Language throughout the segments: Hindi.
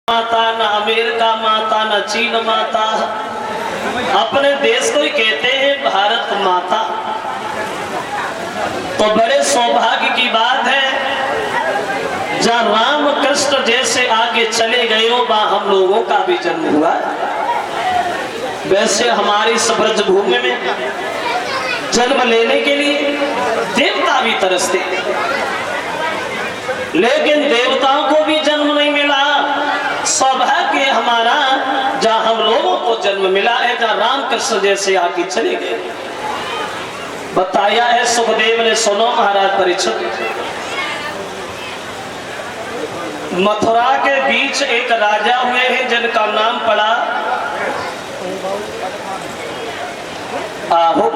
माता, न अमेरिका माता, न चीन माता, अपने देश को ही कहते हैं भारत माता। तो बड़े सौभाग्य की बात है, जहाँ राम कृष्ण जैसे आगे चले गए हो वहां हम लोगों का भी जन्म हुआ। वैसे हमारी ब्रज भूमि में जन्म लेने के लिए देवता भी तरसते, लेकिन देवताओं को भी जन्म नहीं मिला। सौभाग्य हमारा जहाँ हम लोगों को जन्म मिला है, जहाँ राम कृष्ण जैसे आगे चले गए। बताया है सुखदेव ने, सुनो महाराज परीक्षित, मथुरा के बीच एक राजा हुए हैं जिनका नाम पड़ा आहुक।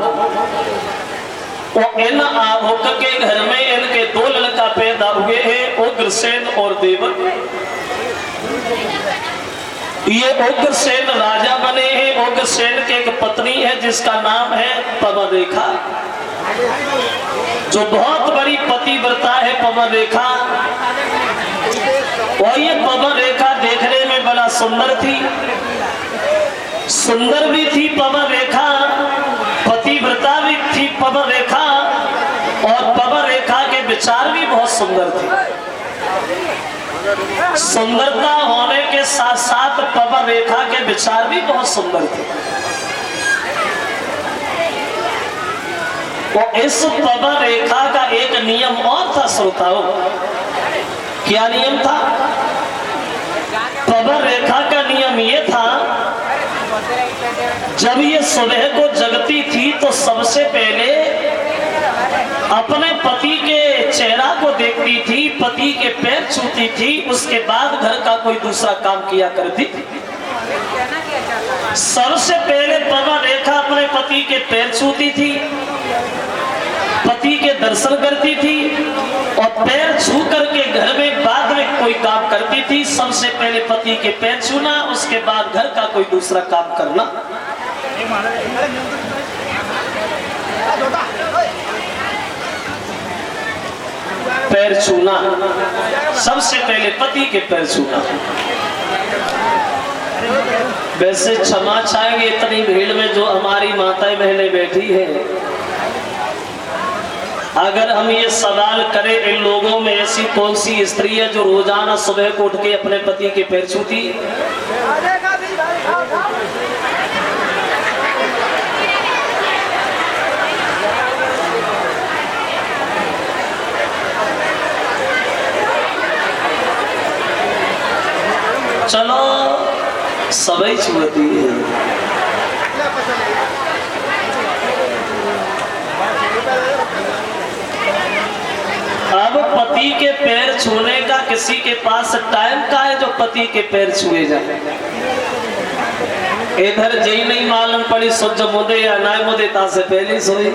और इन आहुक के घर में इनके दो लड़का पैदा हुए हैं, उग्रसेन और देवक। ये उग्रसेन राजा बने हैं। उग्रसेन की एक पत्नी है जिसका नाम है पवनरेखा, जो बहुत बड़ी पतिव्रता है पवनरेखा। और ये पवनरेखा देखने में बड़ा सुंदर थी, सुंदर भी थी पवनरेखा, पतिव्रता भी थी पवनरेखा, और पवनरेखा के विचार भी बहुत सुंदर थे। सुंदरता होने के साथ साथ पवनरेखा के विचार भी बहुत सुंदर थे। और इस पवनरेखा का एक नियम और था श्रोताओं। क्या नियम था? पवनरेखा का नियम ये था, जब ये सुबह को जगती थी तो सबसे पहले अपने पति के चेहरा को देखती थी, पति के पैर छूती थी, उसके बाद घर का कोई दूसरा काम किया करती थी। सबसे पहले पवनरेखा अपने पति के पैर छूती थी, पति के दर्शन करती थी, और पैर छू करके घर में बाद में कोई काम करती थी। सबसे पहले पति के पैर छूना, उसके बाद घर का कोई दूसरा काम करना। पैर छूना, सबसे पहले पति के पैर छूना। वैसे क्षमा चाहेंगे इतनी भीड़ में जो हमारी माताएं बहनें बैठी है, अगर हम ये सवाल करें इन लोगों में ऐसी कौन सी स्त्री है जो रोजाना सुबह को उठ के अपने पति के पैर छूती है? चलो सभी छूती है। अब पति के पैर छूने का किसी के पास टाइम का है जो पति के पैर छुए जाए? इधर जी नहीं मालूम पड़ी सोच मुदे या ना मुदे तासे पहले सोई।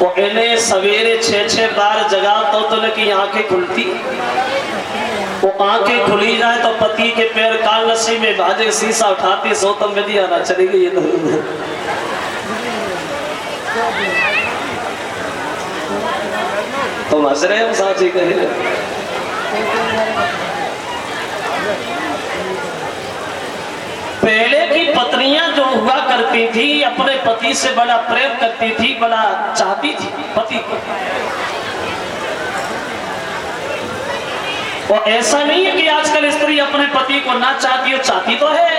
और इन्हें सवेरे 6-6 बार जगाओ तो की आंखें खुलती। वो आंखें खुली जाए तो पति के पैर काल नशी में भाजे, शीशा उठाती, सोतम विधिया ना चली गई। तुम हंस रहे हो साची कहे। पहले की पत्नियां जो हुआ करती थी अपने पति से बड़ा प्रेम करती थी, बड़ा चाहती थी पति को। और ऐसा नहीं है कि आजकल स्त्री अपने पति को ना चाहती हो, चाहती तो है,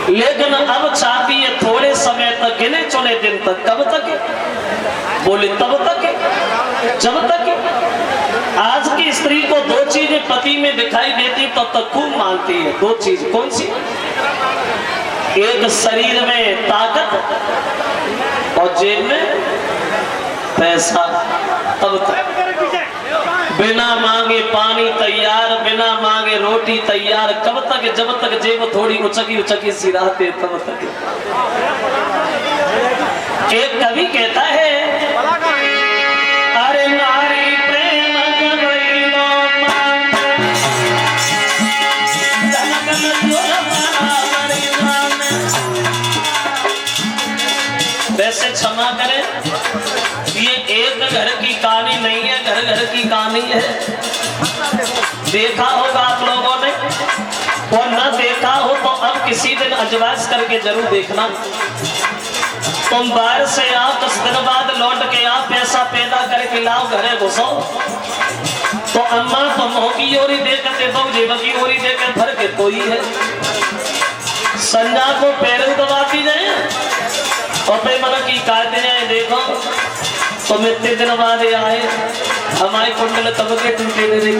लेकिन अब चाहती है थोड़े समय तक, गिने चुने दिन तक। कब तक? बोले तब तक जब तक। आज की स्त्री को दो चीजें पति में दिखाई देती तब तक खूब मानती है। दो चीज कौन सी? एक शरीर में ताकत और जेब में पैसा। तब तक बिना मांगे पानी तैयार, बिना मांगे रोटी तैयार। कब तक? जब तक जेब थोड़ी उचकी उचकी सी रहते तब तक। एक कवि कहता है, अरे नारी प्रेम गवैलो वैसे क्षमा करें, ये एक घर की कहानी नहीं है, घर घर की कहानी है। देखा होगा आप लोगों ने, और न देखा हो तो अब किसी दिन अजवास करके जरूर देखना। तुम बाहर से आओ, 10 दिन बाद लौट के आओ, पैसा पैदा करके लाओ, घरे घुसो तो अम्मा तुम की ओरी देकर दे दो, जेब की ओरी देकर भर के तो ही है। संजा को पैर दबाती जाए और पे मन की काटते जाए। देखो तुम इतने दिन बाद आए, हमारे कुंडल तब के टूटे नहीं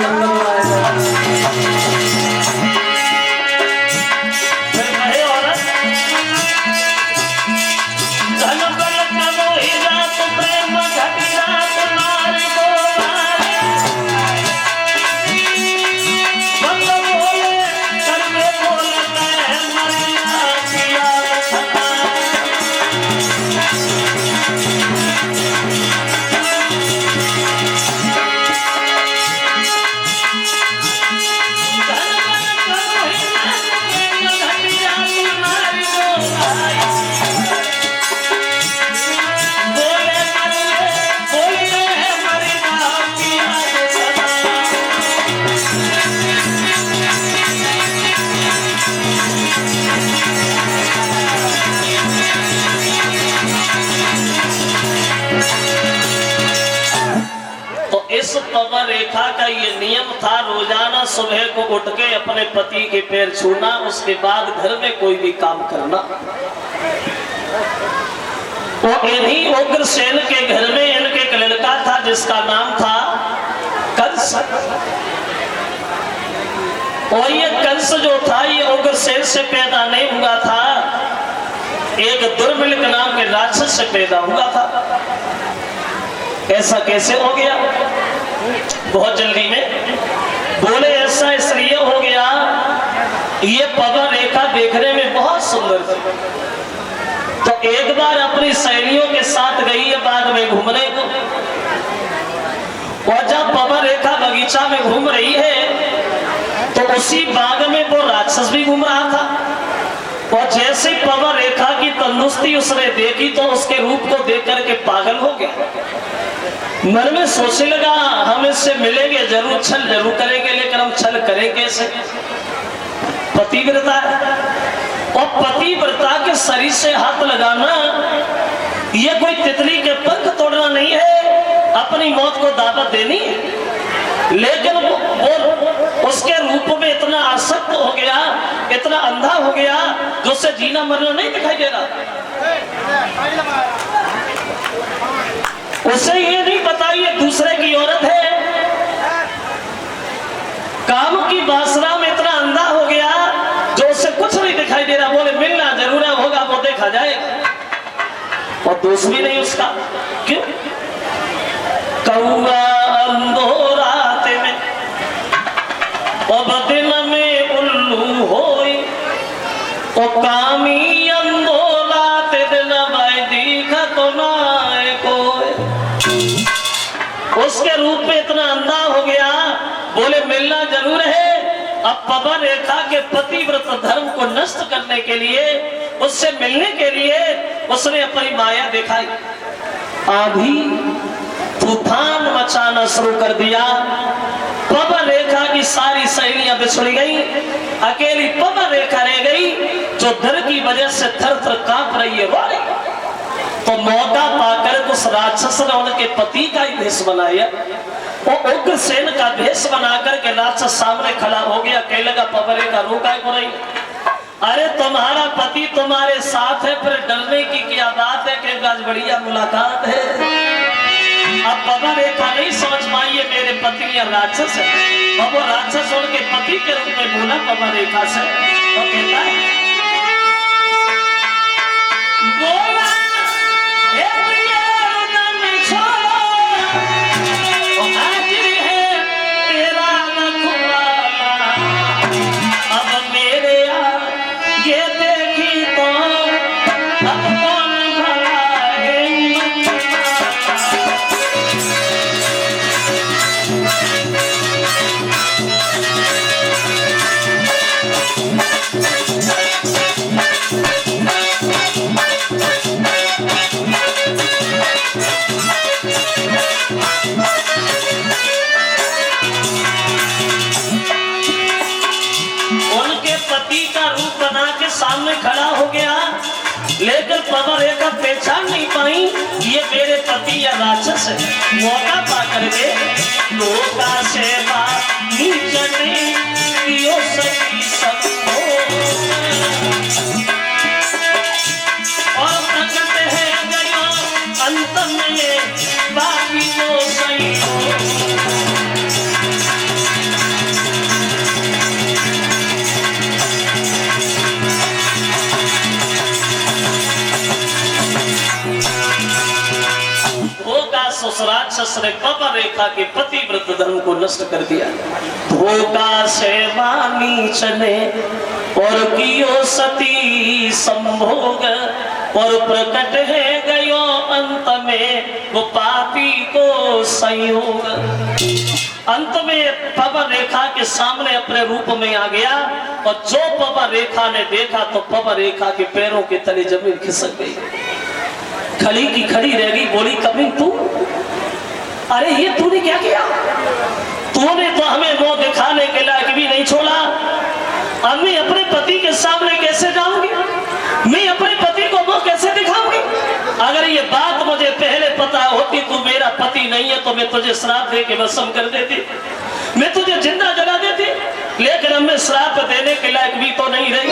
पवन रेखा का ये नियम था, रोजाना सुबह को उठ के अपने पति के पैर छूना, उसके बाद घर में कोई भी काम करना। और इन्हीं उग्रसेन के घर में इनके एक लड़का था जिसका नाम था कंस। और ये कंस जो था ये उग्रसेन से पैदा नहीं हुआ था, एक दुर्मिलिक नाम के राक्षस से पैदा हुआ था। ऐसा कैसे हो गया? बहुत जल्दी में बोले ऐसा इसलिए हो गया, ये पवन रेखा देखने में बहुत सुंदर थी। तो एक बार अपनी सहेलियों के साथ गई है बाग में घूमने को, और जब पवन रेखा बगीचा में घूम रही है तो उसी बाग में वो राक्षस भी घूम रहा था। और जैसे पवन रेखा की तंदुरुस्ती उसने देखी तो उसके रूप को देख करके पागल हो गया। मन में सोचने लगा हम इससे मिलेंगे जरूर, छल जरूर करेंगे, लेकिन हम छल करें कैसे? पतिव्रता है, और पतिव्रता के शरीर से हाथ लगाना ये कोई तितली के पंख तोड़ना नहीं है, अपनी मौत को दावत देनी है। लेकिन वो उसके रूप में इतना आसक्त हो गया, इतना अंधा हो गया जो उसे जीना मरना नहीं दिखाई दे रहा। उसे ये नहीं पता ये दूसरे की औरत है। काम की वासना में इतना अंधा हो गया जो उसे कुछ नहीं दिखाई दे रहा। बोले मिलना जरूर होगा, वो देखा जाएगा। और दोस्त भी नहीं उसका। क्यों? कौआ अंधो रात में और बदन में उल्लू होई, और कामी अंधो रात दिन भाई दीखा तो ना कोई। उसके रूप में इतना अंधा हो गया, बोले मिलना जरूर है। अब पवन रेखा के पतिव्रत धर्म को नष्ट करने के लिए, उससे मिलने के लिए उसने अपनी माया दिखाई। आंधी तूफान मचाना शुरू कर दिया। पवन रेखा की सारी सहेलियां बिछड़ गई, अकेली पवन रेखा रह गई जो डर की वजह से थर थर कांप रही है। तो मौका पाकर उस राक्षस ने उनके पति का ही भेष बनाया, और उग्रसेन का भेष बनाकर के राक्षस सामने खड़ा हो गया। कहने लगा पवन रेखा रोका को नहीं, अरे तुम्हारा पति तुम्हारे साथ है, फिर डरने की क्या बात है कि आज बढ़िया मुलाकात है। अब पवन रेखा नहीं समझ पाई ये मेरे पति या राक्षस है। अब वो राक्षस उनके पति के रूप में बोला पवन रेखा से, और कहता है बोला सामने खड़ा हो गया, लेकिन पवा रेखा पहचान नहीं पाई ये मेरे पति या राक्षस है। मौका पा करके लोका सेवा नीचने कियो सखी सब और प्रकट है गयो अंत में बाकी तो सही राक्षस ने पवा रेखा के पतिव्रत धर्म को नष्ट कर दिया। धोखा से मानी चले और कियो सती संभोग और प्रकट है गयो अंत में वो पापी को संयोग। अंत में पवा रेखा के सामने अपने रूप में आ गया और जो पवा रेखा ने देखा तो पवा रेखा के पैरों के तले जमीन खिसक गई, खड़ी की खड़ी रह गई। बोली कभी तू, अरे ये तूने क्या किया? तूने तो हमें मुंह दिखाने के लायक भी नहीं छोड़ा। अब मैं अपने पति के सामने कैसे जाऊंगी? मैं अपने पति को मुंह कैसे दिखाऊंगी? अगर ये बात मुझे पहले पता होती तू मेरा पति नहीं है तो मैं तुझे श्राप दे के भस्म कर देती, मैं तुझे जिंदा जला देती। लेकिन अब मैं श्राप देने के लायक भी तो नहीं रही।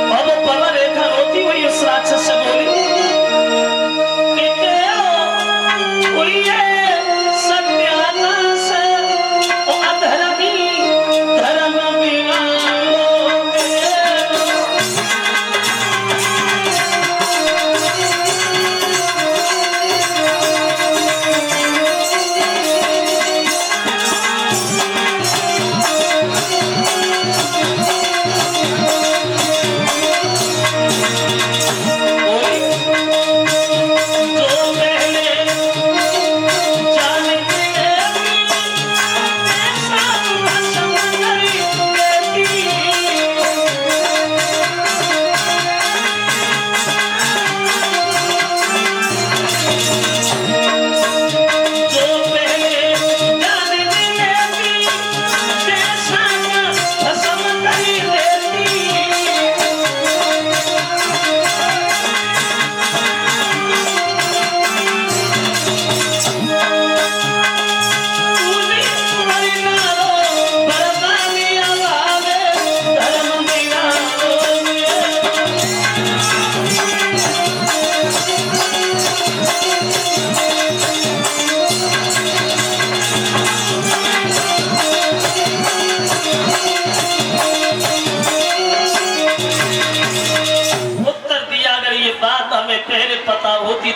अब वो पवा रेखा रोती हुई उस राक्षस से बोली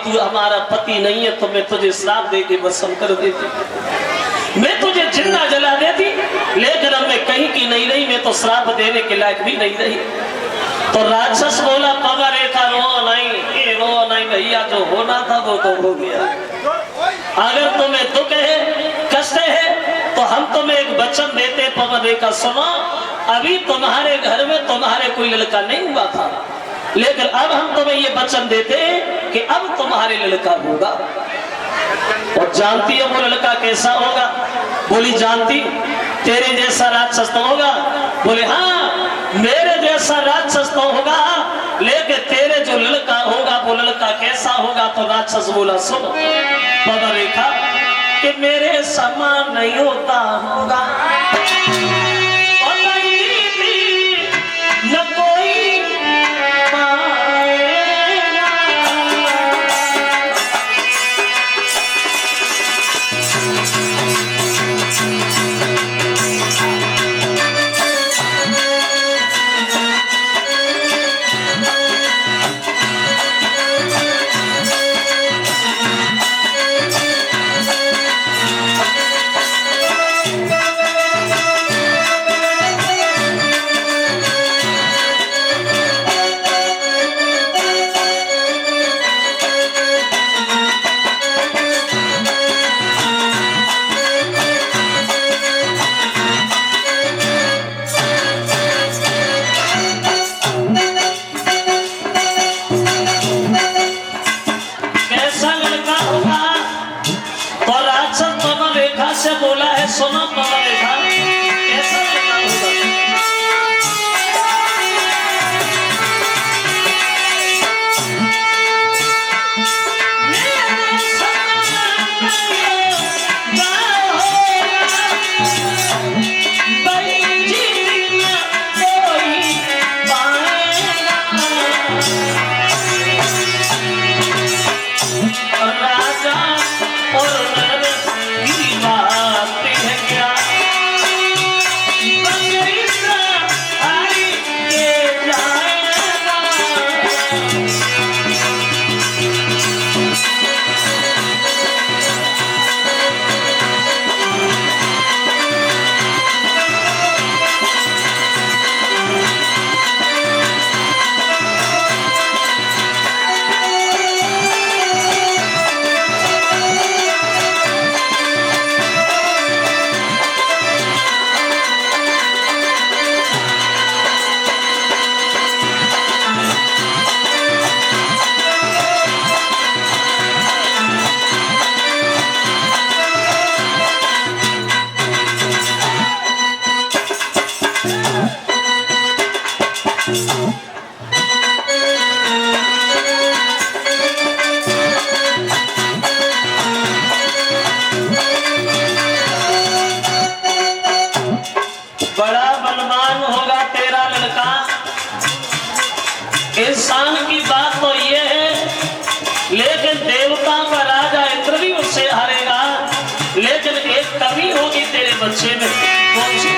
तू हमारा पति नहीं है तो मैं तुझे श्राप दे के भस्म कर देती, मैं तुझे जिंदा जला देती। लेकिन अब मैं कहीं की नहीं रही, मैं तो श्राप देने के लायक भी नहीं रही। तो राक्षस बोला पवा रेखा रो नहीं भैया, जो होना था वो तो हो गया। अगर तुम्हें दुख है कष्ट है तो हम तुम्हें एक वचन देते पवा रेखा, सुनो अभी तुम्हारे घर में तुम्हारे कोई लड़का नहीं हुआ था, लेकिन अब हम तुम्हें ये वचन देते कि अब तुम्हारे लड़का होगा। और जानती है वो लड़का कैसा होगा? बोली जानती, तेरे जैसा राक्षस तो होगा। बोले हाँ मेरे जैसा राक्षस तो होगा, लेकिन तेरे जो लड़का होगा वो लड़का कैसा होगा? तो राक्षस बोला सुनो पवा रेखा कि मेरे समान नहीं होता होगा और न कोई बोला है सुनो पवा रेखा कैसा लड़का होगा? इंसान की बात तो ये है, लेकिन देवता का राजा इंद्र भी उससे हारेगा। लेकिन एक कमी होगी तेरे बच्चे में, कौन सी?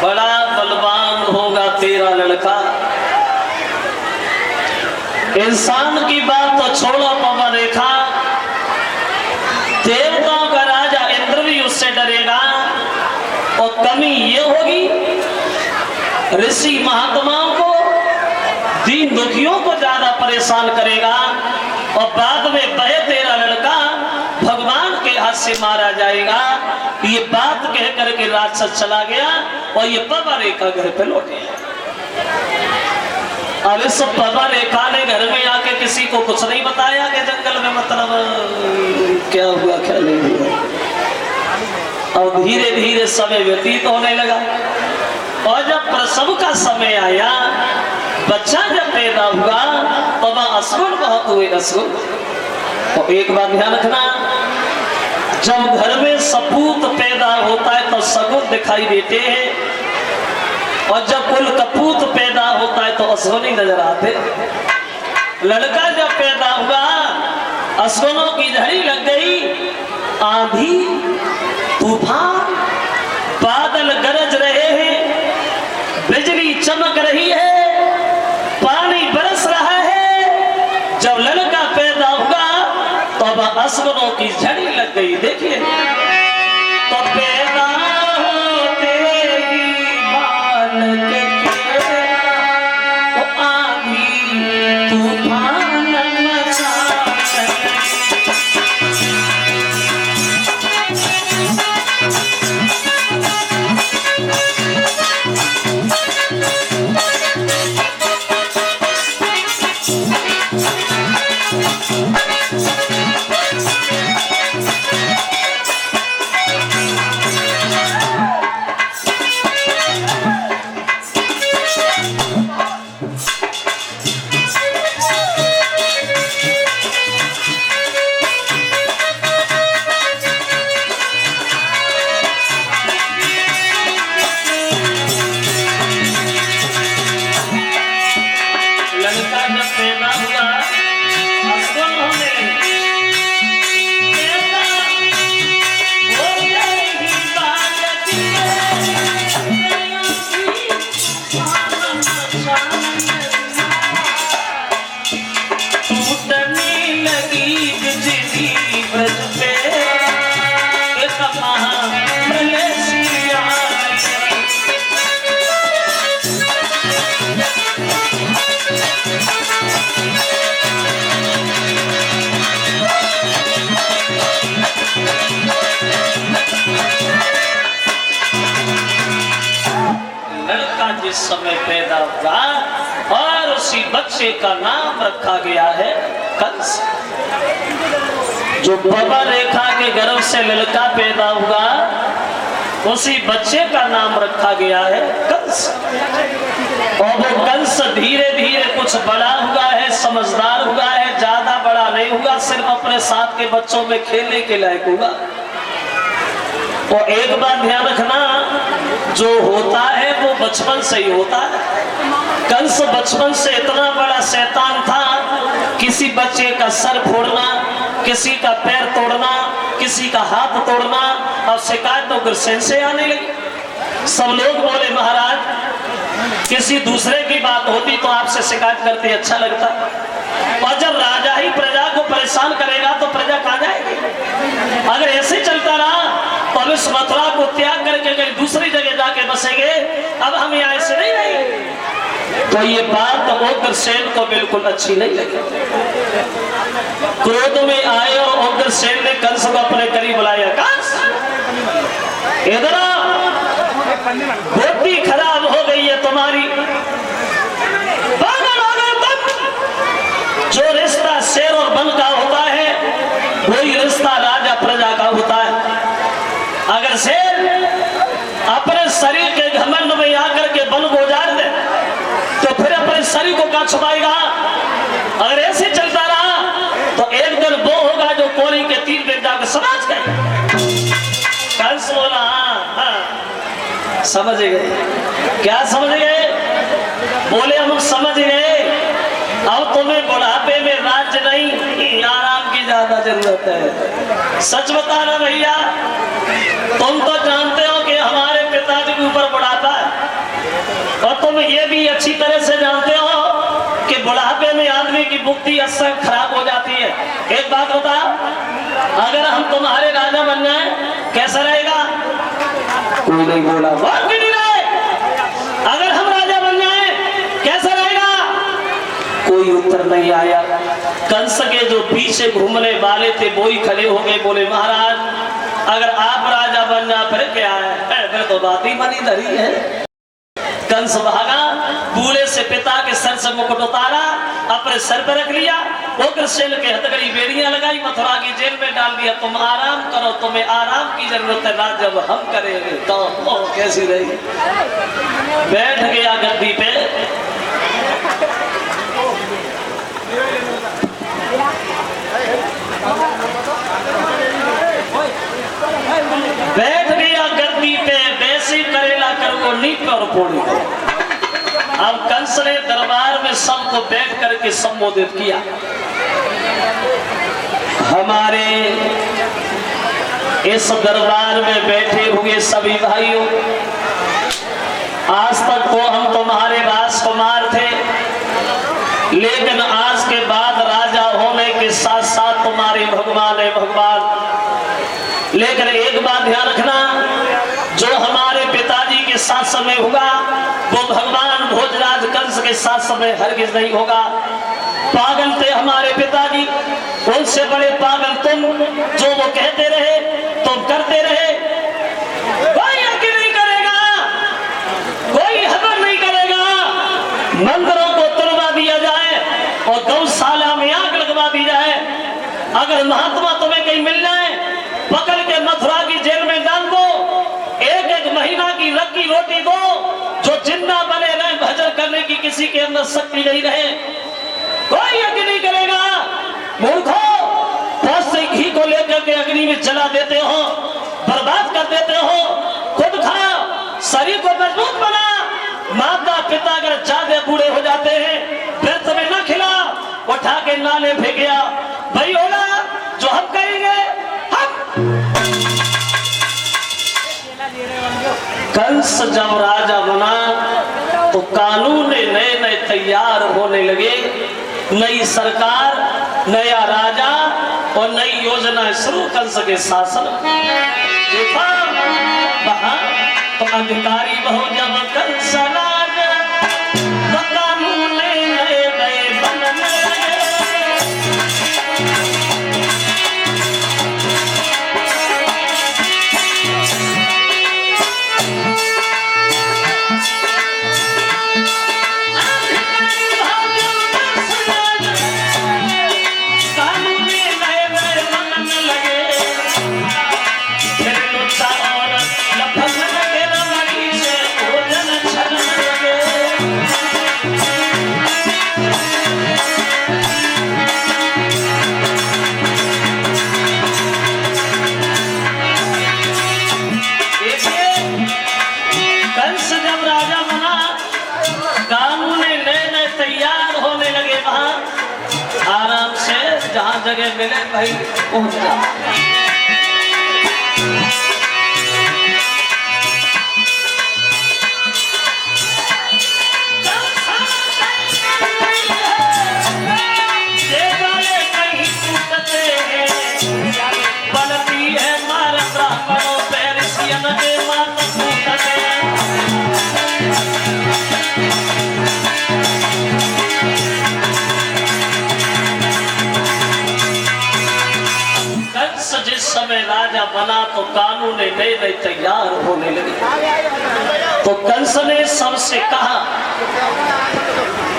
बड़ा बलवान होगा तेरा लड़का। इंसान की बात तो छोड़ो पवा रेखा, देवताओं का राजा इंद्र भी उससे डरेगा। और कमी ये होगी, ऋषि महात्माओं को, दीन दुखियों को ज्यादा परेशान करेगा। और बाद में वह तेरा लड़का भगवान के हाथ से मारा जाएगा। ये बात कह करके राक्षस चला गया और ये पवा रेखा घर पे लौटे। अब इस पवा रेखा ने घर में आके किसी को कुछ नहीं बताया कि जंगल में मतलब क्या हुआ क्या नहीं हुआ। और धीरे धीरे समय व्यतीत होने लगा। और जब प्रसव का समय आया, बच्चा जब पैदा हुआ तो वह असगुन बहुत हुए। असगुन तो एक बात ध्यान रखना, जब घर में सपूत पैदा होता है तो सगुन दिखाई देते हैं। और जब कुल कपूत पैदा होता है तो असगुन नजर आते। लड़का जब पैदा हुआ, असगुनों की झड़ी लग गई। आंधी तूफान, बादल गरज रहे हैं, बिजली चमक रही है, पानी बरस रहा है। जब लड़का पैदा हुआ तो अब असगुनों की झड़ी लग गई। देखिए, तो पैदा होते ही बालक के तो आंधी तूफान मचा। जिस समय पैदा हुआ और उसी बच्चे का नाम रखा गया है कंस। जो पवा रेखा के गर्भ से लड़का पैदा हुआ, उसी बच्चे का नाम रखा गया है कंस। और वो कंस धीरे धीरे कुछ बड़ा हुआ है, समझदार हुआ है, ज्यादा बड़ा नहीं हुआ, सिर्फ अपने साथ के बच्चों में खेलने के लायक हुआ। और एक बात ध्यान रखना, जो होता है वो बचपन से ही होता है। कंस बचपन से इतना बड़ा शैतान था, किसी बच्चे का सर फोड़ना, किसी का पैर तोड़ना, किसी का हाथ तोड़ना। अब शिकायत तो गुरसेन से आने लगी। सब लोग बोले महाराज, किसी दूसरे की बात होती तो आपसे शिकायत करते अच्छा लगता, और जब राजा ही प्रजा को परेशान करेगा तो प्रजा कहाँ जाएगी? अगर ऐसे चलता रहा तो हम इस मथुरा को त्याग करके कहीं दूसरी जगह जाके बसेंगे। अब हम यहाँ ऐसे नहीं रहेंगे। तो ये बात उग्रसेन को बिल्कुल अच्छी नहीं लगी। क्रोध में आए और उग्रसेन ने कंस को अपने करीब बुलाया। कंस, इधर बुद्धि खराब हो गई है तुम्हारी। जो रिश्ता शेर और बन का होता है वही रिश्ता राजा प्रजा का होता है। अगर शेर अपने शरीर के घमंड में आकर के वन को उजाड़ दे तो फिर अपने शरीर को क्या छुपाएगा? अगर ऐसे चलता रहा तो एक दिन वो होगा जो कोरी के तीर पे जाकर समझ गए। कंस बोला हाँ, समझ गए। क्या समझ गए? बोले हम समझ गए। अब तुम्हें बुढ़ापे में राज्य नहीं, आराम की ज्यादा जरूरत है। सच बता रहा भैया, तुम तो जानते हो कि हमारे पिताजी के ऊपर बुढ़ापा है और तुम ये भी अच्छी तरह से जानते हो कि बुढ़ापे में आदमी की बुद्धि अक्सर खराब हो जाती है। एक बात बता, अगर हम तुम्हारे राजा बन जाए कैसा रहेगा? कोई नहीं बोला। अगर हम राजा बन जाए कैसा रहेगा? कोई उत्तर नहीं आया। कंस के जो पीछे घूमने वाले थे वो ही खड़े हो गए। बोले महाराज अगर आप राजा बन जा फिर क्या है? फिर तो बात ही बनी धरी है। कंस भागा, बूढ़े से पिता के सर से मुकुट उतारा, अपने सर पर रख लिया, उग्रसेन के हथकड़ी बेड़ियां लगाई, मथुरा की जेल में डाल दिया। तुम आराम करो, तुम्हें आराम की जरूरत है, राज जब हम करेंगे तो कैसी रही। बैठ गया गद्दी पे। बैठ गया गद्दी पे, वैसे करेला कर को नीप और पोड़ी। अब कंस ने दरबार में सबको बैठ करके संबोधित किया। हमारे इस दरबार में बैठे हुए सभी भाइयों, आज तक तो हम तुम्हारे राजकुमार थे, लेकिन आज के बाद राजा होने के साथ साथ तुम्हारे भगवान है भगवान। लेकिन एक बात ध्यान रखना, जो हमारे पिताजी के साथ समय होगा वो भगवान भोजराज कंस के साथ समय हरगिज नहीं होगा। पागल थे हमारे पिताजी, उनसे बड़े पागल तुम। जो वो कहते रहे तुम करते रहे। कोई यकीन नहीं करेगा, कोई हवन नहीं करेगा। मंदिरों को तुड़वा दिया जाए और गौशाला में आग लगवा दी जाए। अगर महात्मा तुम्हें कहीं मिल जाए पकड़ के मथुरा की जेल में डाल दो, एक एक महीना की रखी रोटी दो, जो जिंदा बने रहे, भजन करने की किसी के अंदर शक्ति नहीं रहे। कोई यकीन नहीं करेगा। मूर्खों, बहुत से घी को लेकर के अग्नि में जला देते हो, बर्बाद कर देते हो। खुद खाओ, शरीर को मजबूत बना। माता पिता अगर ज्यादा बूढ़े हो जाते हैं फिर तुम्हें न खिला, उठा के नाले फेंकिया। भाई होगा जो हम कहेंगे हम। कंस जब राजा बना तो कानून नए नए तैयार होने लगे। नई सरकार, नया राजा और नई योजना शुरू कंस के शासन। देखा वहां तो अधिकारी बहुत जब कंस राजा तो कानून नए नए बनने लगे। जहाँ जगह मिले भाई पहुंच जा। तो कानून नए नए तैयार होने लगे। तो कंस ने सबसे कहा,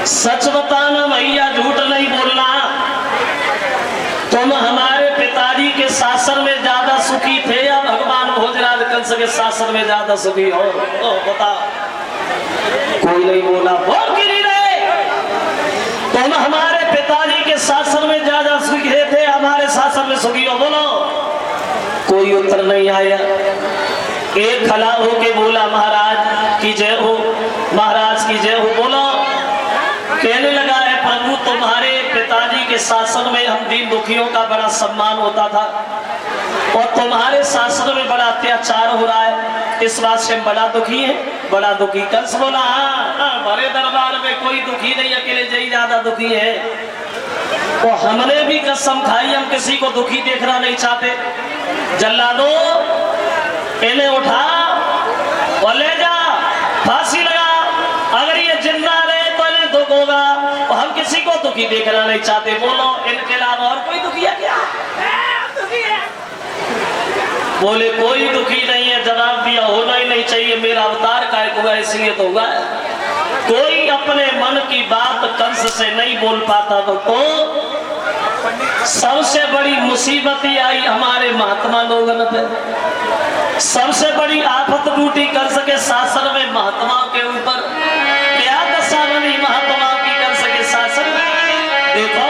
सच बताना भैया, झूठ नहीं बोलना। तुम हमारे पिताजी के शासन में ज्यादा सुखी थे या भगवान भोजराज कंस के शासन में ज्यादा सुखी हो? बताओ। कोई नहीं बोला। बोल क्यों नहीं रहे? तुम हमारे पिताजी के शासन में ज्यादा सुखी थे, हमारे शासन में सुखी हो? बोलो। कोई उत्तर नहीं आया। एक खड़ा होके बोला, महाराज की जय हो, महाराज की जय हो। बोलो। कहने लगा है, प्रभु तुम्हारे पिताजी के शासन में हम दीन दुखियों का बड़ा सम्मान होता था और तुम्हारे शासन में बड़ा अत्याचार हो रहा है, इस बात से हम बड़ा दुखी हैं, बड़ा दुखी। कंस बोला, हाँ, बड़े दरबार में कोई दुखी नहीं, अकेले जय ज्यादा दुखी है। तो हमने भी कसम खाई, हम किसी को दुखी देखना नहीं चाहते। जल्लादो, इन्हें उठा और ले जा, फांसी लगा। अगर ये जिंदा रहे तो इन्हें दुख होगा, और हम किसी को दुखी देखना नहीं चाहते। बोलो, इनके अलावा और कोई दुखी है क्या? बोले, कोई दुखी नहीं है। जवाब दिया, होना ही नहीं चाहिए, मेरा अवतार काय हुआ इसलिए तो हुआ। कोई अपने मन की बात कंस से नहीं बोल पाता तो सबसे बड़ी मुसीबत ही आई हमारे महात्मा लोगों पे। सबसे बड़ी आफत टूटी कंस के शासन में महात्माओं के ऊपर। क्या दशा बनी महात्माओं की कंस के शासन में? देखो,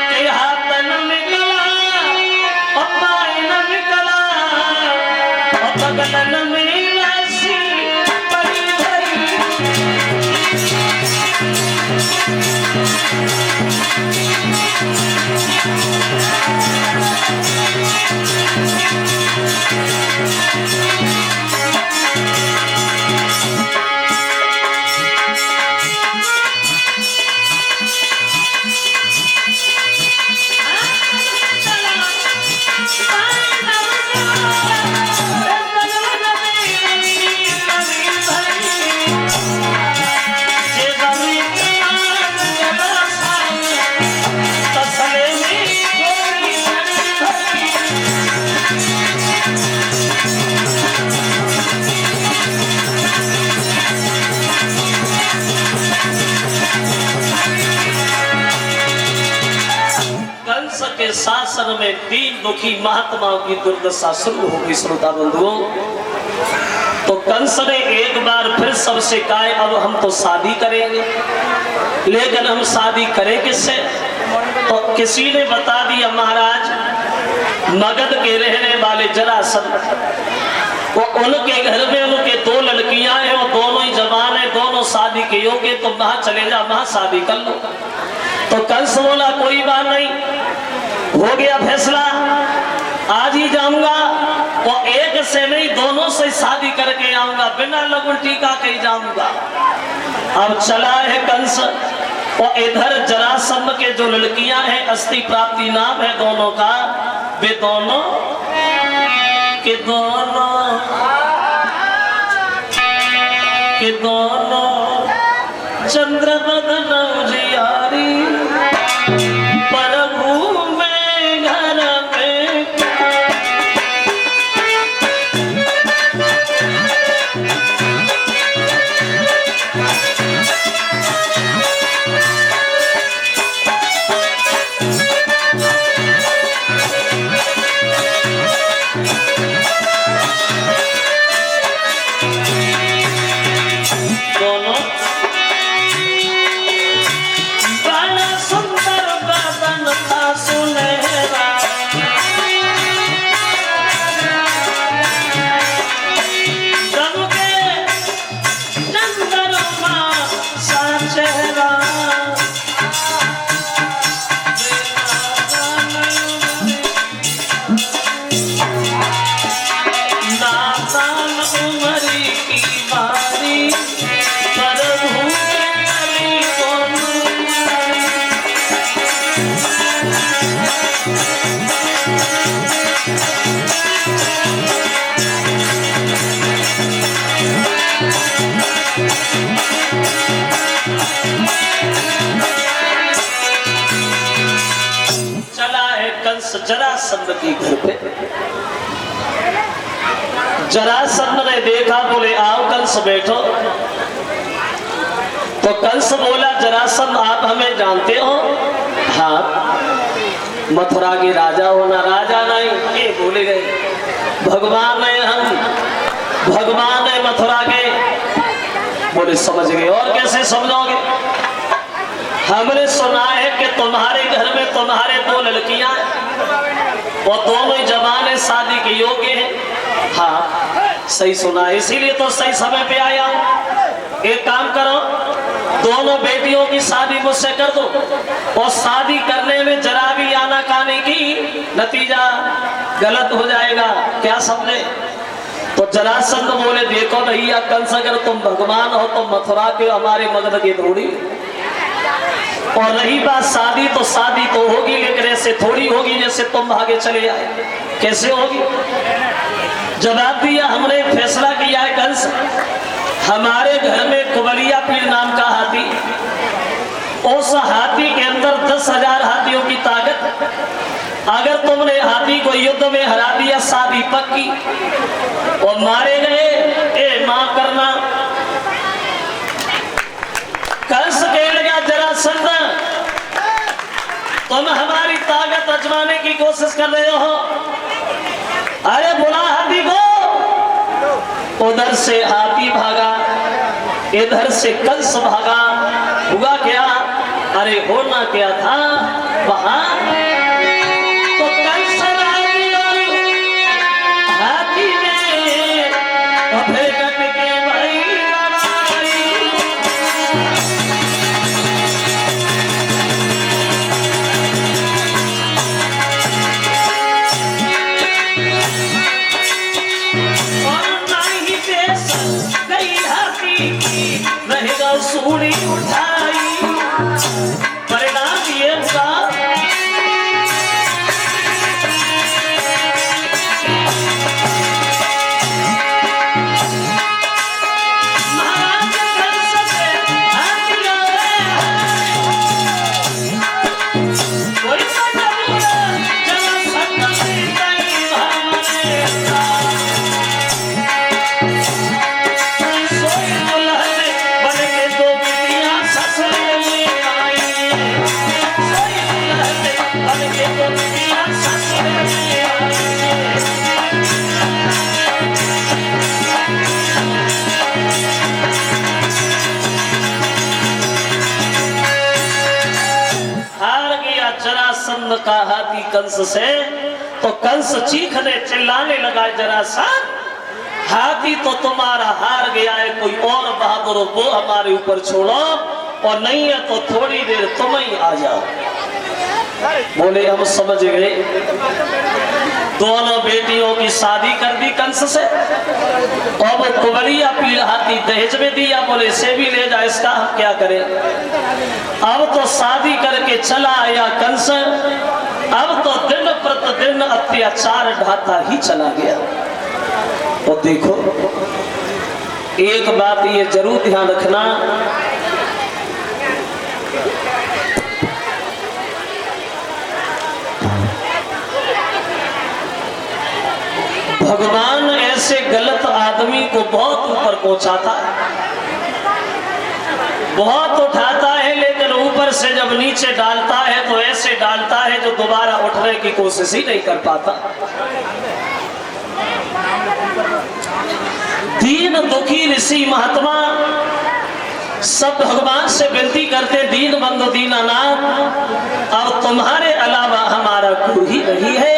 कि हाथ न निकला और पाय न निकला और बगल न मिला सी पड़ी भरी। के शासन में दीन दुखी महात्माओं की दुर्दशा शुरू हो गई। श्रोता बंधुओं, तो कंस ने एक बार फिर सबसे कहा, अब हम तो शादी करेंगे, लेकिन हम शादी करें किससे? तो किसी ने बता दिया, महाराज मगध के रहने वाले जरासंध, वो उनके घर में उनके दो लड़कियां हैं, वो दोनों ही जवान है, दोनों शादी के योग्य, तुम वहां चले जा, वहां शादी कर लो। तो कंस बोला, कोई बात नहीं, हो गया फैसला, आज ही जाऊंगा और एक से नहीं दोनों से शादी करके आऊंगा, बिना लगन टीका के ही जाऊंगा। अब चला है कंस और इधर जरासंध के जो लड़कियां हैं, अस्थि प्राप्ति नाम है दोनों का, वे दोनों के दोनों चंद्रबदन उजियारी प्रभु में घर में। जरासंध के घर पे जरासंध ने देखा, बोले आओ कंस बैठो। तो कंस बोला, जरासंध आप हमें जानते हो? हाँ, मथुरा के राजा हो ना? राजा नहीं, ये बोले गए भगवान है, हम भगवान है मथुरा के। बोले समझ गए। और कैसे समझोगे? हमने सुना है कि तुम्हारे घर में तुम्हारे 2 लड़कियां हैं और दोनों ही जवान है, शादी के योग्य हैं। हाँ सही सुना है, इसीलिए तो सही समय पे आया हूं। एक काम करो, दोनों बेटियों की शादी मुझसे कर दो और शादी करने में जरा भी आनाकानी की, नतीजा गलत हो जाएगा। क्या समझे? तो जरासंध बोले, देखो भैया कंस, अगर तुम भगवान हो तो मथुरा के हमारे मगध की थोड़ी, और रही बात शादी, तो शादी तो होगी, लेकिन ऐसे थोड़ी होगी जैसे तुम भागे चले आए। कैसे होगी? जवाब दिया, हमने फैसला किया है कंस, हमारे घर में कुबलिया पीर नाम का हाथी, उस हाथी के अंदर 10,000 हाथियों की ताकत। अगर तुमने हाथी को युद्ध में हरा दिया, शादी पक्की, और मारे गए, ए माफ करना। कंस कह लगा, जरासंध तुम हमारी ताकत आजमाने की कोशिश कर रहे हो? अरे बुला हाथी को। उधर से हाथी भागा, इधर से कंस भागा। हुआ क्या? अरे होना क्या था वहां, तो कंस हाथी में भेगट के भाई रहेगा सूरी उठाई। परिणाम ये था, महाराज कंस से हाथी कोई जरासंध का हाथी कंस से। तो कंस चीखने चिल्लाने लगा, जरासंध हाथी तो तुम्हारा हार गया है, कोई और बहादुर वो हमारे ऊपर छोड़ो, और नहीं है तो थोड़ी देर तुम ही आ जाओ। बोले हम समझ गए। दोनों बेटियों की शादी कर दी कंस से, और वो कुबलिया पीर हाथी दहेज में दिया। बोले इसे भी ले जा, इसका हम क्या करें? अब तो शादी करके चला आया कंस, अब तो दिन प्रतिदिन अत्याचार ढाता ही चला गया। और देखो एक बात ये जरूर ध्यान रखना, भगवान ऐसे गलत आदमी को बहुत ऊपर पहुंचाता है, बहुत उठाता है, लेकिन ऊपर से जब नीचे डालता है तो ऐसे डालता है जो दोबारा उठने की कोशिश ही नहीं कर पाता। दीन दुखी ऋषि महात्मा सब भगवान से विनती करते, दीन बंधु दीनानाथ, अब तुम्हारे अलावा हमारा कोई ही नहीं है।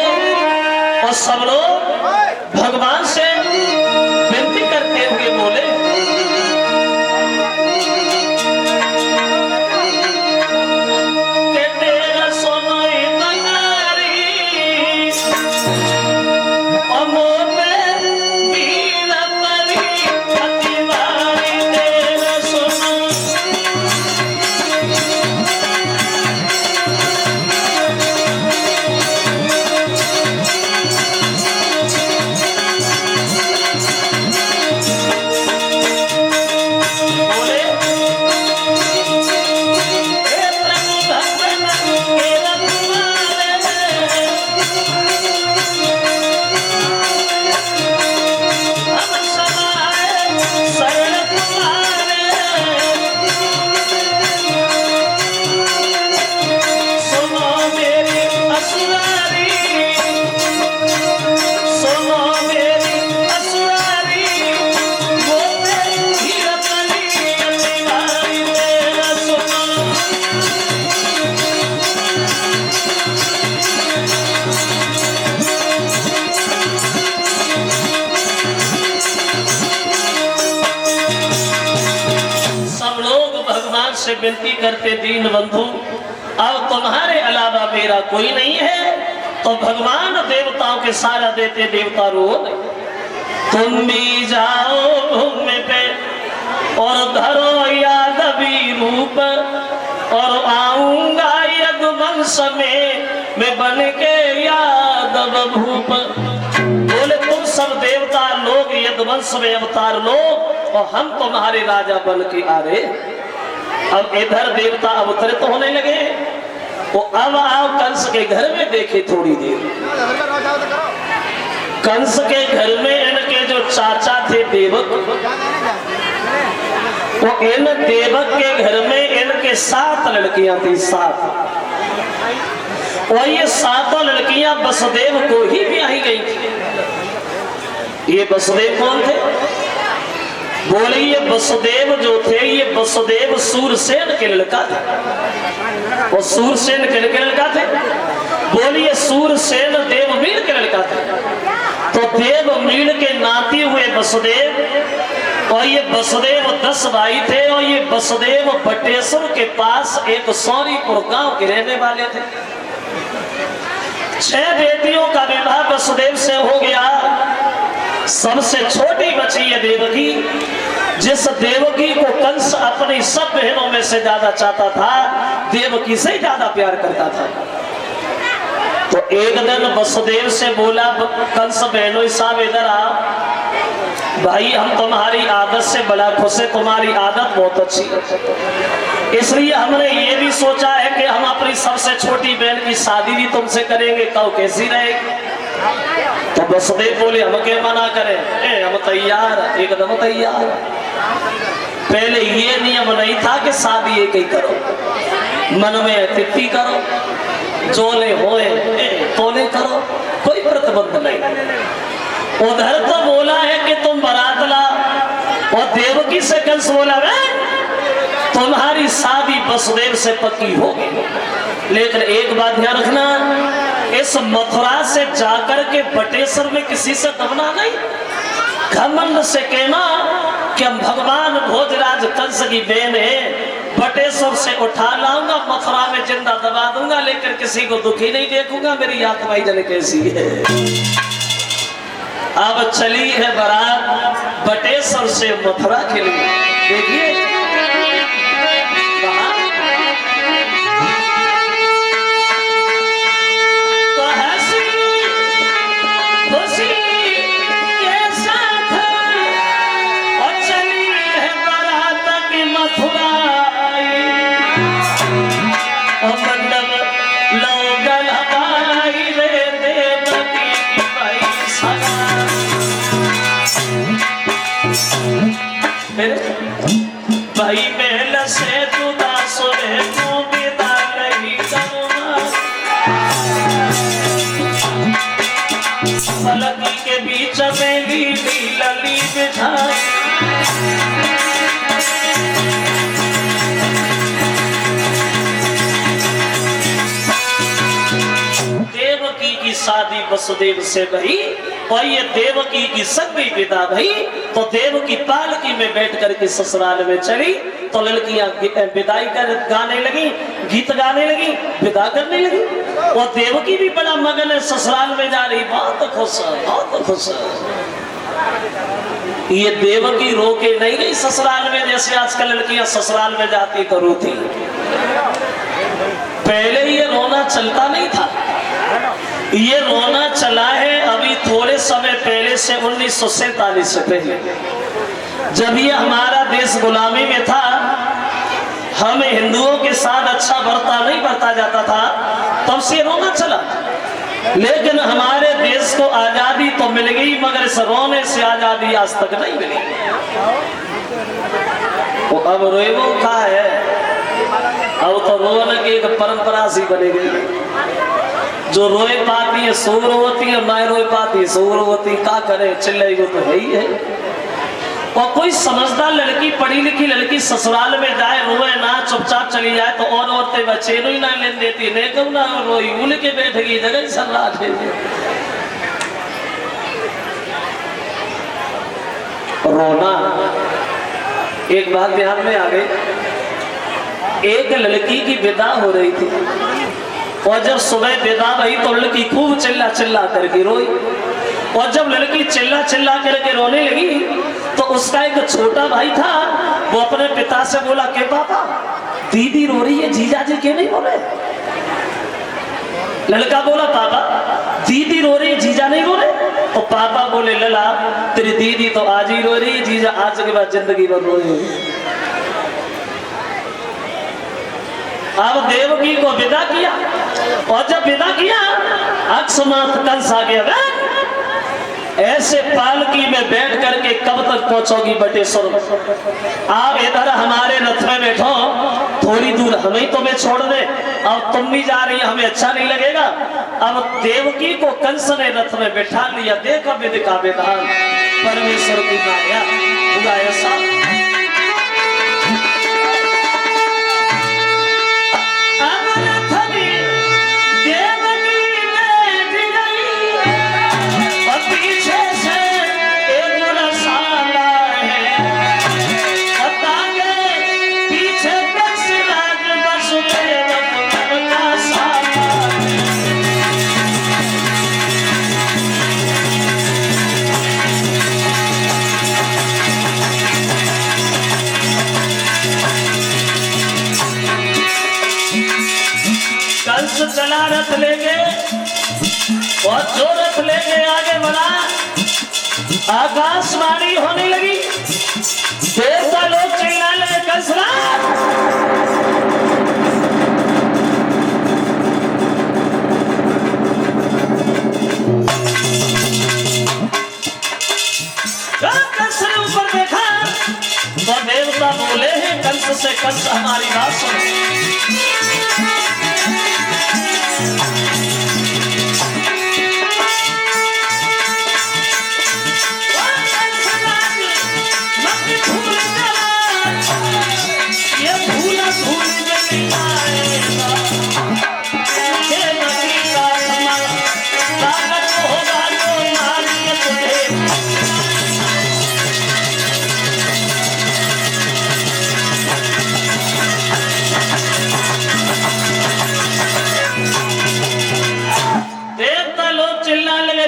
और सब लोग भगवान से विनती करते हुए बोले, से विनती करते, दीन बंधु अब तुम्हारे अलावा मेरा कोई नहीं है। तो भगवान देवताओं के सारा देते, देवता रो तुम भी जाओ भूमि पे और धरो यादवी रूप, और आऊंगा यदुवंश में मैं बन के यादव भूप। बोले तुम सब देवता लोग यदुवंश में अवतार लो और हम तुम्हारे राजा बन के आ रहे। अब इधर देवता अवतरित होने लगे। वो अब आओ कंस के घर में देखे थोड़ी देर। कंस के घर में इनके जो चाचा थे देवक, वो इन देवक के घर में इनके 7 लड़कियां थी, 7। और ये 7 लड़कियां वसुदेव को ही ब्याही गई थी। ये वसुदेव कौन थे? बोले ये वसुदेव जो थे, ये वसुदेव सूरसेन के लड़का था। और सूरसेन के लड़का थे। बोलिए सूरसेन देवमील के लड़का था। तो देवमील के नाती हुए वसुदेव। और ये वसुदेव 10 भाई थे। और ये वसुदेव बटेश्वर के पास एक सौरीपुर गांव के रहने वाले थे। 6 बेटियों का विवाह वसुदेव से हो गया। सबसे छोटी बची है देवकी, जिस देवकी को कंस अपनी सब बहनों में से ज्यादा चाहता था, देवकी से ज्यादा प्यार करता था। तो एक दिन वसुदेव से बोला कंस, बहनों साहब इधर आओ। भाई हम तुम्हारी आदत से बड़ा खुश है, तुम्हारी आदत बहुत अच्छी है। इसलिए हमने ये भी सोचा है कि हम अपनी सबसे छोटी बहन की शादी भी तुमसे करेंगे। कहो कैसी रहेगी? तो वसुदेव बोले हम क्या मना करें, हम तैयार, एकदम तैयार। पहले ये नियम नहीं था कि शादी एक ही करो, मन में अतिथि करो, जोले होए तोले करो, कोई प्रतिबंध नहीं। उधर तो बोला है कि तुम बारात ला, और देवकी से कंस बोला तुम्हारी शादी वसुदेव से पक्की होगी। लेकिन एक बात ध्यान रखना, इस मथुरा से जाकर के बटेश्वर में किसी से दबना नहीं। घमंड से कहना कि हम भगवान भोजराज कंस की बहन है, बटेश्वर से उठा लाऊंगा, मथुरा में जिंदा दबा दूंगा, लेकिन किसी को दुखी नहीं देखूंगा। मेरी आत्मा ही जाने कैसी है। अब चली है बारात बटेश्वर से मथुरा के लिए। देखिए भाई महल से जुदा सोने को विदा नहीं करूंगा, पलकी के बीच में लीली लली बिछाई। देवकी की शादी वसुदेव से भई, और ये देवकी की सगी विदा भई। तो देवकी पालकी में बैठ करके ससुराल में चली। तो लड़कियां विदाई कर गाने लगी, गीत गाने लगी, विदा करने लगी। और देवकी भी बड़ा मगन है, ससुराल में जा रही, बहुत खुश है, बहुत खुश है। ये देवकी रो के नहीं गई ससुराल में, जैसे आजकल लड़कियां ससुराल में जाती तो रोती। पहले ये रोना चलता नहीं था, ये रोना चला है अभी थोड़े समय पहले से, 1947 से पहले, जब ये हमारा देश गुलामी में था। हम हिंदुओं के साथ अच्छा बर्ताव नहीं बरता जाता था, तब से रोना चला। लेकिन हमारे देश को आजादी तो मिल गई, मगर इस रोने से आजादी आज तक नहीं मिली। वो अब रोएगो का है, अब तो रोने की एक परंपरा सी बनी गई। जो रोए पाती है सूर होती है, ना रोए पाती है सूर होती। क्या करे, चिल्लाएगी तो है ही है। और कोई समझदार लड़की, पढ़ी लिखी लड़की ससुराल में जाए, रोए ना, चुपचाप चली जाए, तो और औरतें बच्चे ही ना लेन देती, नहीं कब ना रोई, उल के बैठेगी जगह सलाह रोना। एक बात ध्यान में आ गई, एक लड़की की विदा हो रही थी और जब सुबह विदा हुई तो लड़की खूब चिल्ला चिल्ला करके रोई। और जब लड़की चिल्ला चिल्ला करके रोने लगी तो उसका एक छोटा भाई था, वो अपने पिता से बोला कि पापा दीदी रो रही है, जीजा जी क्यों नहीं रो रहे? लड़का बोला पापा दीदी रो रही है, जीजा नहीं रो रहे? तो पापा बोले लला तेरी दीदी तो आज ही रो रही है, जीजा आज के बाद जिंदगी भर रोए। अब देवकी को विदा किया और जब विदा किया अकस्मात कंस आ गया। ऐसे पालकी में बैठ करके कब तक पहुंचोगी बटेश्वर? आप इधर हमारे रथ में बैठो, थोड़ी दूर हमें तुम्हें छोड़ दे, अब तुम भी जा रही हमें अच्छा नहीं लगेगा। अब देवकी को कंस ने रथ में बैठा लिया। देखो विधि का विधान, परमेश्वर की माया पूरा ऐसा। चला रथ लेके और जो रथ लेके आगे बढ़ा आकाशवाणी होने लगी। देवता लोग चिल्लाने कंसराज कंस ने ऊपर देखा तो देवता बोले हैं कंस से, कंस हमारी बात सुनो।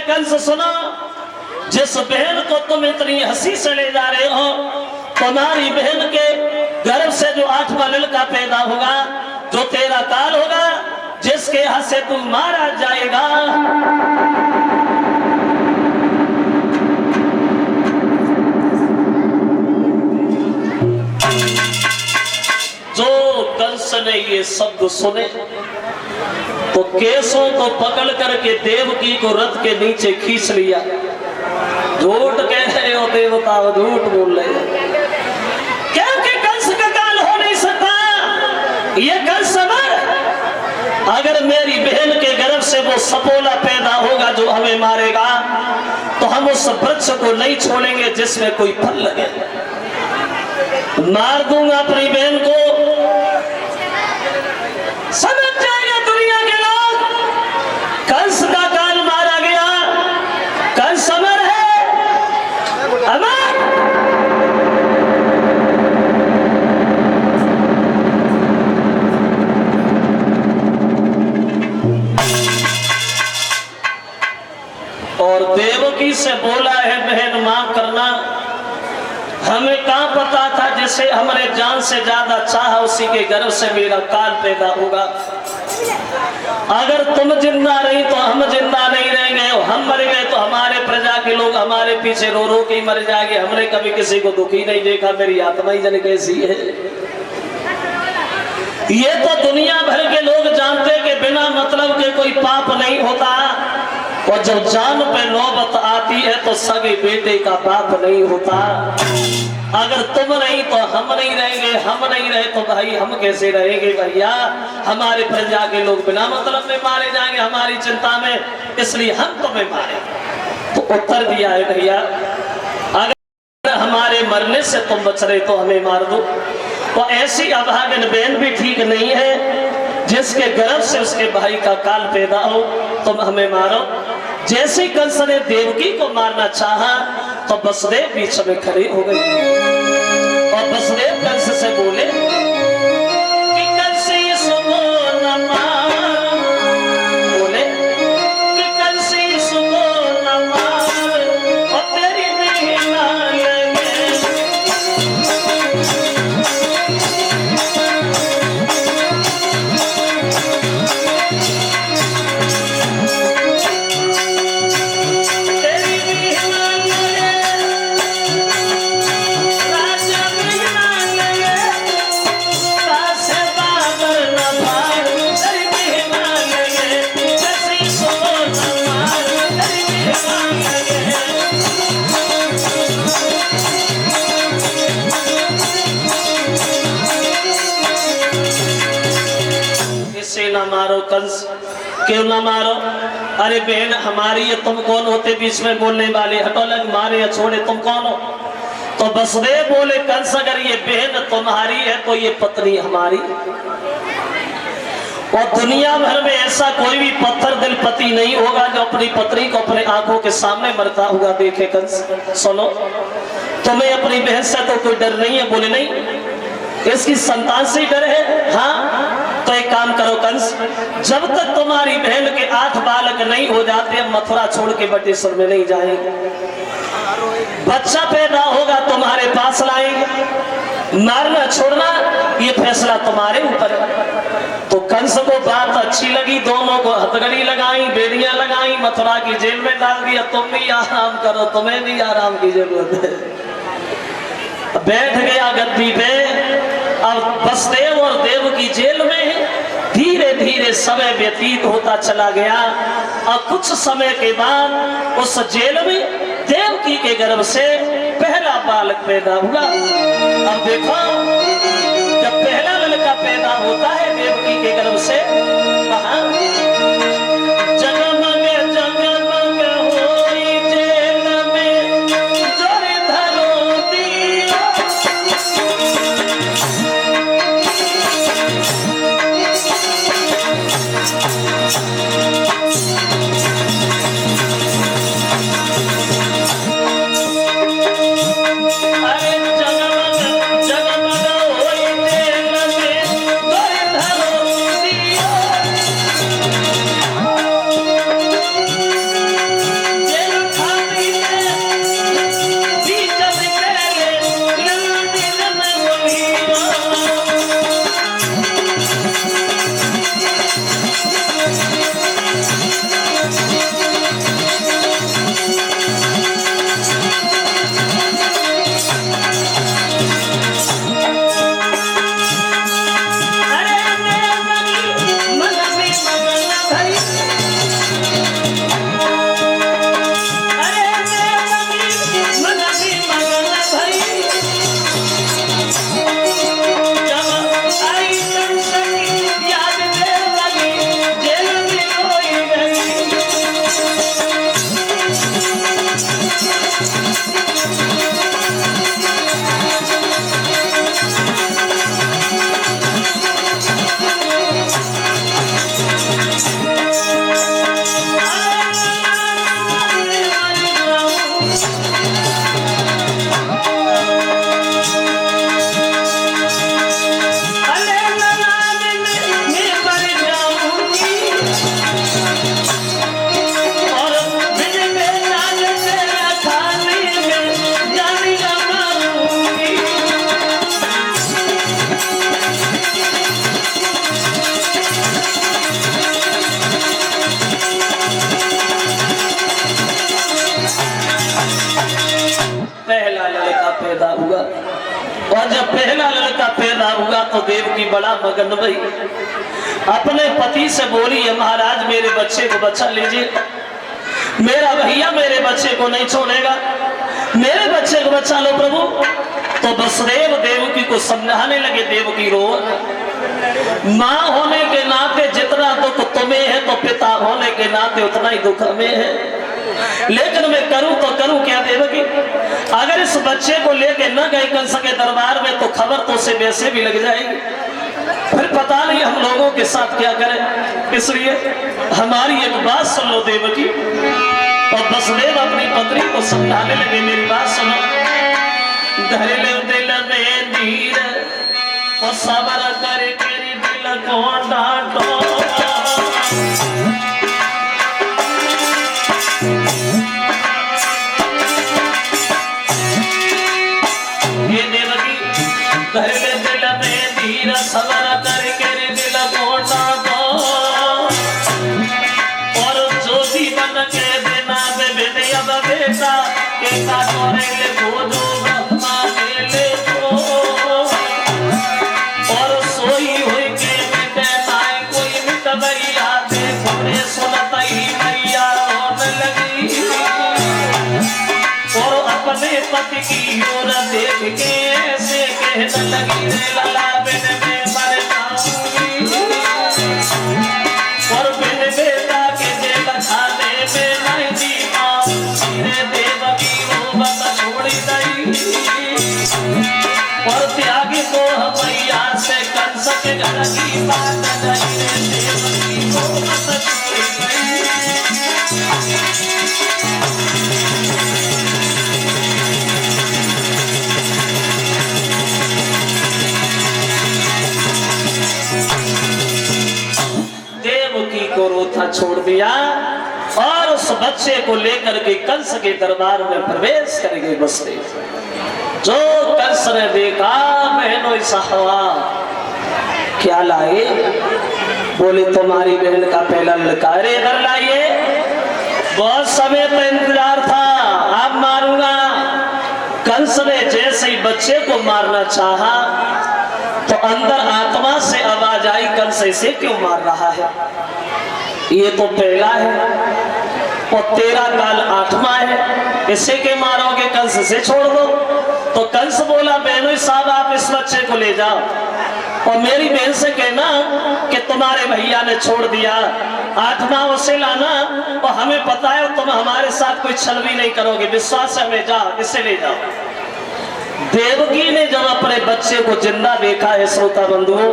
कंस सुनो, जिस बहन को तुम इतनी हंसी से ले जा रहे हो, तुम्हारी बहन के गर्भ से जो 8वां लड़का पैदा होगा, जो तेरा काल होगा, जिसके हाथ से तू मारा जाएगा, जो कंस ने ये शब्द सुने तो केसों को पकड़ करके देवकी को रथ के नीचे खींच लिया। झूठ कह रहे हो देवता, झूठ बोल रहे हो, क्योंकि कंस का काल हो नहीं सकता। ये कंस मर, अगर मेरी बहन के गर्भ से वो सपोला पैदा होगा जो हमें मारेगा, तो हम उस वृक्ष को नहीं छोड़ेंगे जिसमें कोई फल लगे। मार दूंगा अपनी बहन को। समझ जाएगा दुनिया के लोग, कंस का काल मारा गया, कंस अमर है, अमर। और देवकी से बोला है बहन माफ करना, हमें कहां पता था जिसे हमारे जान से ज्यादा चाहा उसी के गर्भ से मेरा काल पैदा होगा। अगर तुम जिंदा रही तो हम जिंदा नहीं रहेंगे, हम मर गए तो हमारे प्रजा के लोग हमारे पीछे रो रो के मर जाएंगे। हमने कभी किसी को दुखी नहीं देखा, मेरी आत्मा ही जाने कैसी है। ये तो दुनिया भर के लोग जानते कि बिना मतलब के कोई पाप नहीं होता, और जब जान पे नौबत आती है तो सगे बेटे का बाप नहीं होता। अगर तुम नहीं तो हम नहीं रहेंगे, हम नहीं रहे तो भाई हम कैसे रहेंगे भैया। हमारे प्रजा के लोग बिना मतलब में मारे जाएंगे हमारी चिंता में, इसलिए हम तुम्हें मारे। तो उत्तर दिया है भैया, अगर हमारे मरने से तुम बच रहे तो हमें मार दो। तो ऐसी अभागन बहन भी ठीक नहीं है जिसके गर्भ से उसके भाई का काल पैदा हो, तुम हमें मारो। जैसे कंस ने देवकी को मारना चाहा तो वसुदेव बीच में खड़े हो गए और वसुदेव कंस से बोले कि ना मारो कंस, क्यों ना मारो? अरे बहन हमारी है, तुम कौन होते बीच में बोलने वाले? हटो, लग मारे या छोड़े, तुम कौन हो? तो वसुदेव बोले कंस अगर ये बहन तुम्हारी है तो ये पत्नी हमारी। और दुनिया भर में ऐसा कोई भी पत्थर दिल पति नहीं होगा जो अपनी पत्नी को अपने आंखों के सामने मरता हुआ देखे। कंस सुनो, तुम्हें अपनी बहन से तो कोई डर नहीं है? बोले नहीं, इसकी संतान से डर है। हाँ, तो एक काम करो कंस, जब तक तुम्हारी बहन के 8 बालक नहीं हो जाते मथुरा छोड़ के बटेश्वर में नहीं जाएंगे। बच्चा पैदा होगा तुम्हारे पास लाएंगे, मारना छोड़ना ये फैसला तुम्हारे ऊपर है। तो कंस को बात अच्छी लगी, दोनों को हथकड़ी लगाई, बेड़ियां लगाई, मथुरा की जेल में डाल दिया। तुम भी आराम करो, तुम्हें भी आराम की जरूरत है। बैठ गया गद्दी पे। अब वसुदेव और देव की जेल में धीरे धीरे समय व्यतीत होता चला गया और कुछ समय के बाद उस जेल में देवकी के गर्भ से पहला बालक पैदा हुआ। अब देखो, जब पहला लड़का पैदा होता है देवकी के गर्भ से, जगमग जगमग होई जेल में जोरे धरो दिया। और जब पहला लड़का पैदा हुआ तो देवकी बड़ा मगन भई, अपने पति से बोली है महाराज मेरे बच्चे को बचा लीजिए, मेरा भैया मेरे बच्चे को नहीं छोड़ेगा, मेरे बच्चे को बचा लो प्रभु। तो वसुदेव देवकी को समझाने लगे, देवकी रो, माँ होने के नाते जितना दुख तुम्हें है तो पिता होने के नाते उतना ही दुख हमें है, लेकिन मैं करूं तो करूं क्या देवकी? अगर इस बच्चे को लेके न गए कंस के दरबार में तो खबर तो से वैसे भी लग जाएगी, फिर पता नहीं हम लोगों के साथ क्या करें। इसलिए हमारी एक बात सुन लो देवकी। और वसुदेव अपनी पत्नी को समझाने लगे, मेरी बात सुनो, धर ले दिल में धीर और सब्र कर तेरी दिल को डांटो। ये देवकी धर ले दिल में धीर सब्र कर तेरी दिल को डांटो, और जो भी बन के देना बेटा बेटा के काटो रे को जो ब्रह्मा ले ले को, और सोई हुई के मिटे नाई कोई मिट भैया देखो रे सुनता ही मैया रोने लगी, और अपने पति की ओर देख के ऐसे कहने लगी रे लला बिन में मर जाऊंगी। घर की बात नहीं रे देवकी को मत देवकी को रोता छोड़ दिया और उस बच्चे को लेकर के कंस के दरबार में प्रवेश करेंगे बसरे। जो कंस ने देखा बहनों साहवा क्या लाए, बोले तुम्हारी बहन का पहला लड़का। अरे इधर लाइए, बहुत समय का इंतजार था, अब मारूंगा। कंस ने जैसे ही बच्चे को मारना चाहा तो अंदर आत्मा से आवाज आई, कंस इसे क्यों मार रहा है, ये तो पहला है और तेरा काल आठवां है, इसे के मारोगे, कंस से छोड़ दो। तो कंस बोला बहनों साहब आप इस बच्चे को ले जाओ और मेरी बहन से कहना कि तुम्हारे भैया ने छोड़ दिया, आठवां उसे लाना और हमें पता है तुम हमारे साथ कोई छल भी नहीं करोगे, विश्वास है हमें, जाओ इसे ले जाओ। देवकी ने जब अपने बच्चे को जिंदा देखा है श्रोता बंधुओं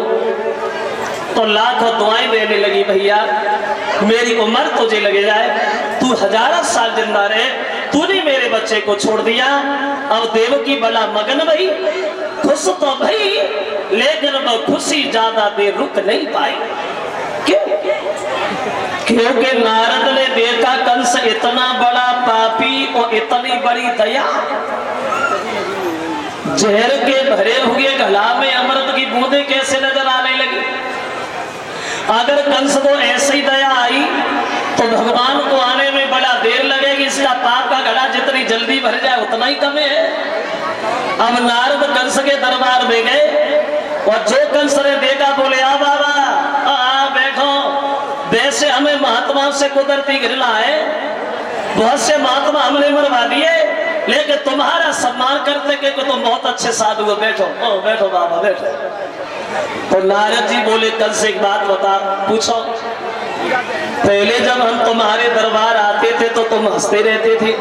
तो लाखों दुआएं देने लगी, भैया मेरी उम्र तुझे लगे जाए, तू हजारों साल जिंदा रहे, तूने मेरे बच्चे को छोड़ दिया। अब देवकी बला मगन भई, खुश तो भई लेकिन वो खुशी ज्यादा देर रुक नहीं पाई। क्यों? क्योंकि नारद ने देखा कंस इतना बड़ा पापी और इतनी बड़ी दया, जहर के भरे हुए गला में अमृत की बूंदें कैसे नजर आने लगी। अगर कंस को ऐसी ही दया आई तो भगवान को आने में बड़ा देर लगेगी, इसका पाप का घड़ा जितनी जल्दी भर जाए उतना ही कम है। अब नारद कंस के दरबार में गए और जो कंस ने देखा बोले आ बाबा आ बैठो, वैसे हमें महात्माओं से कुदरती घृणा है, बहुत से महात्मा हमने मरवा दिए, लेकिन तुम्हारा सम्मान करते कि तुम बहुत अच्छे साधु हो, बैठो बैठो बाबा बैठो। तो नारद जी बोले कंस एक बात बता, पूछो, पहले जब हम तुम्हारे दरबार आते थे तो तुम हंसते रहते थे,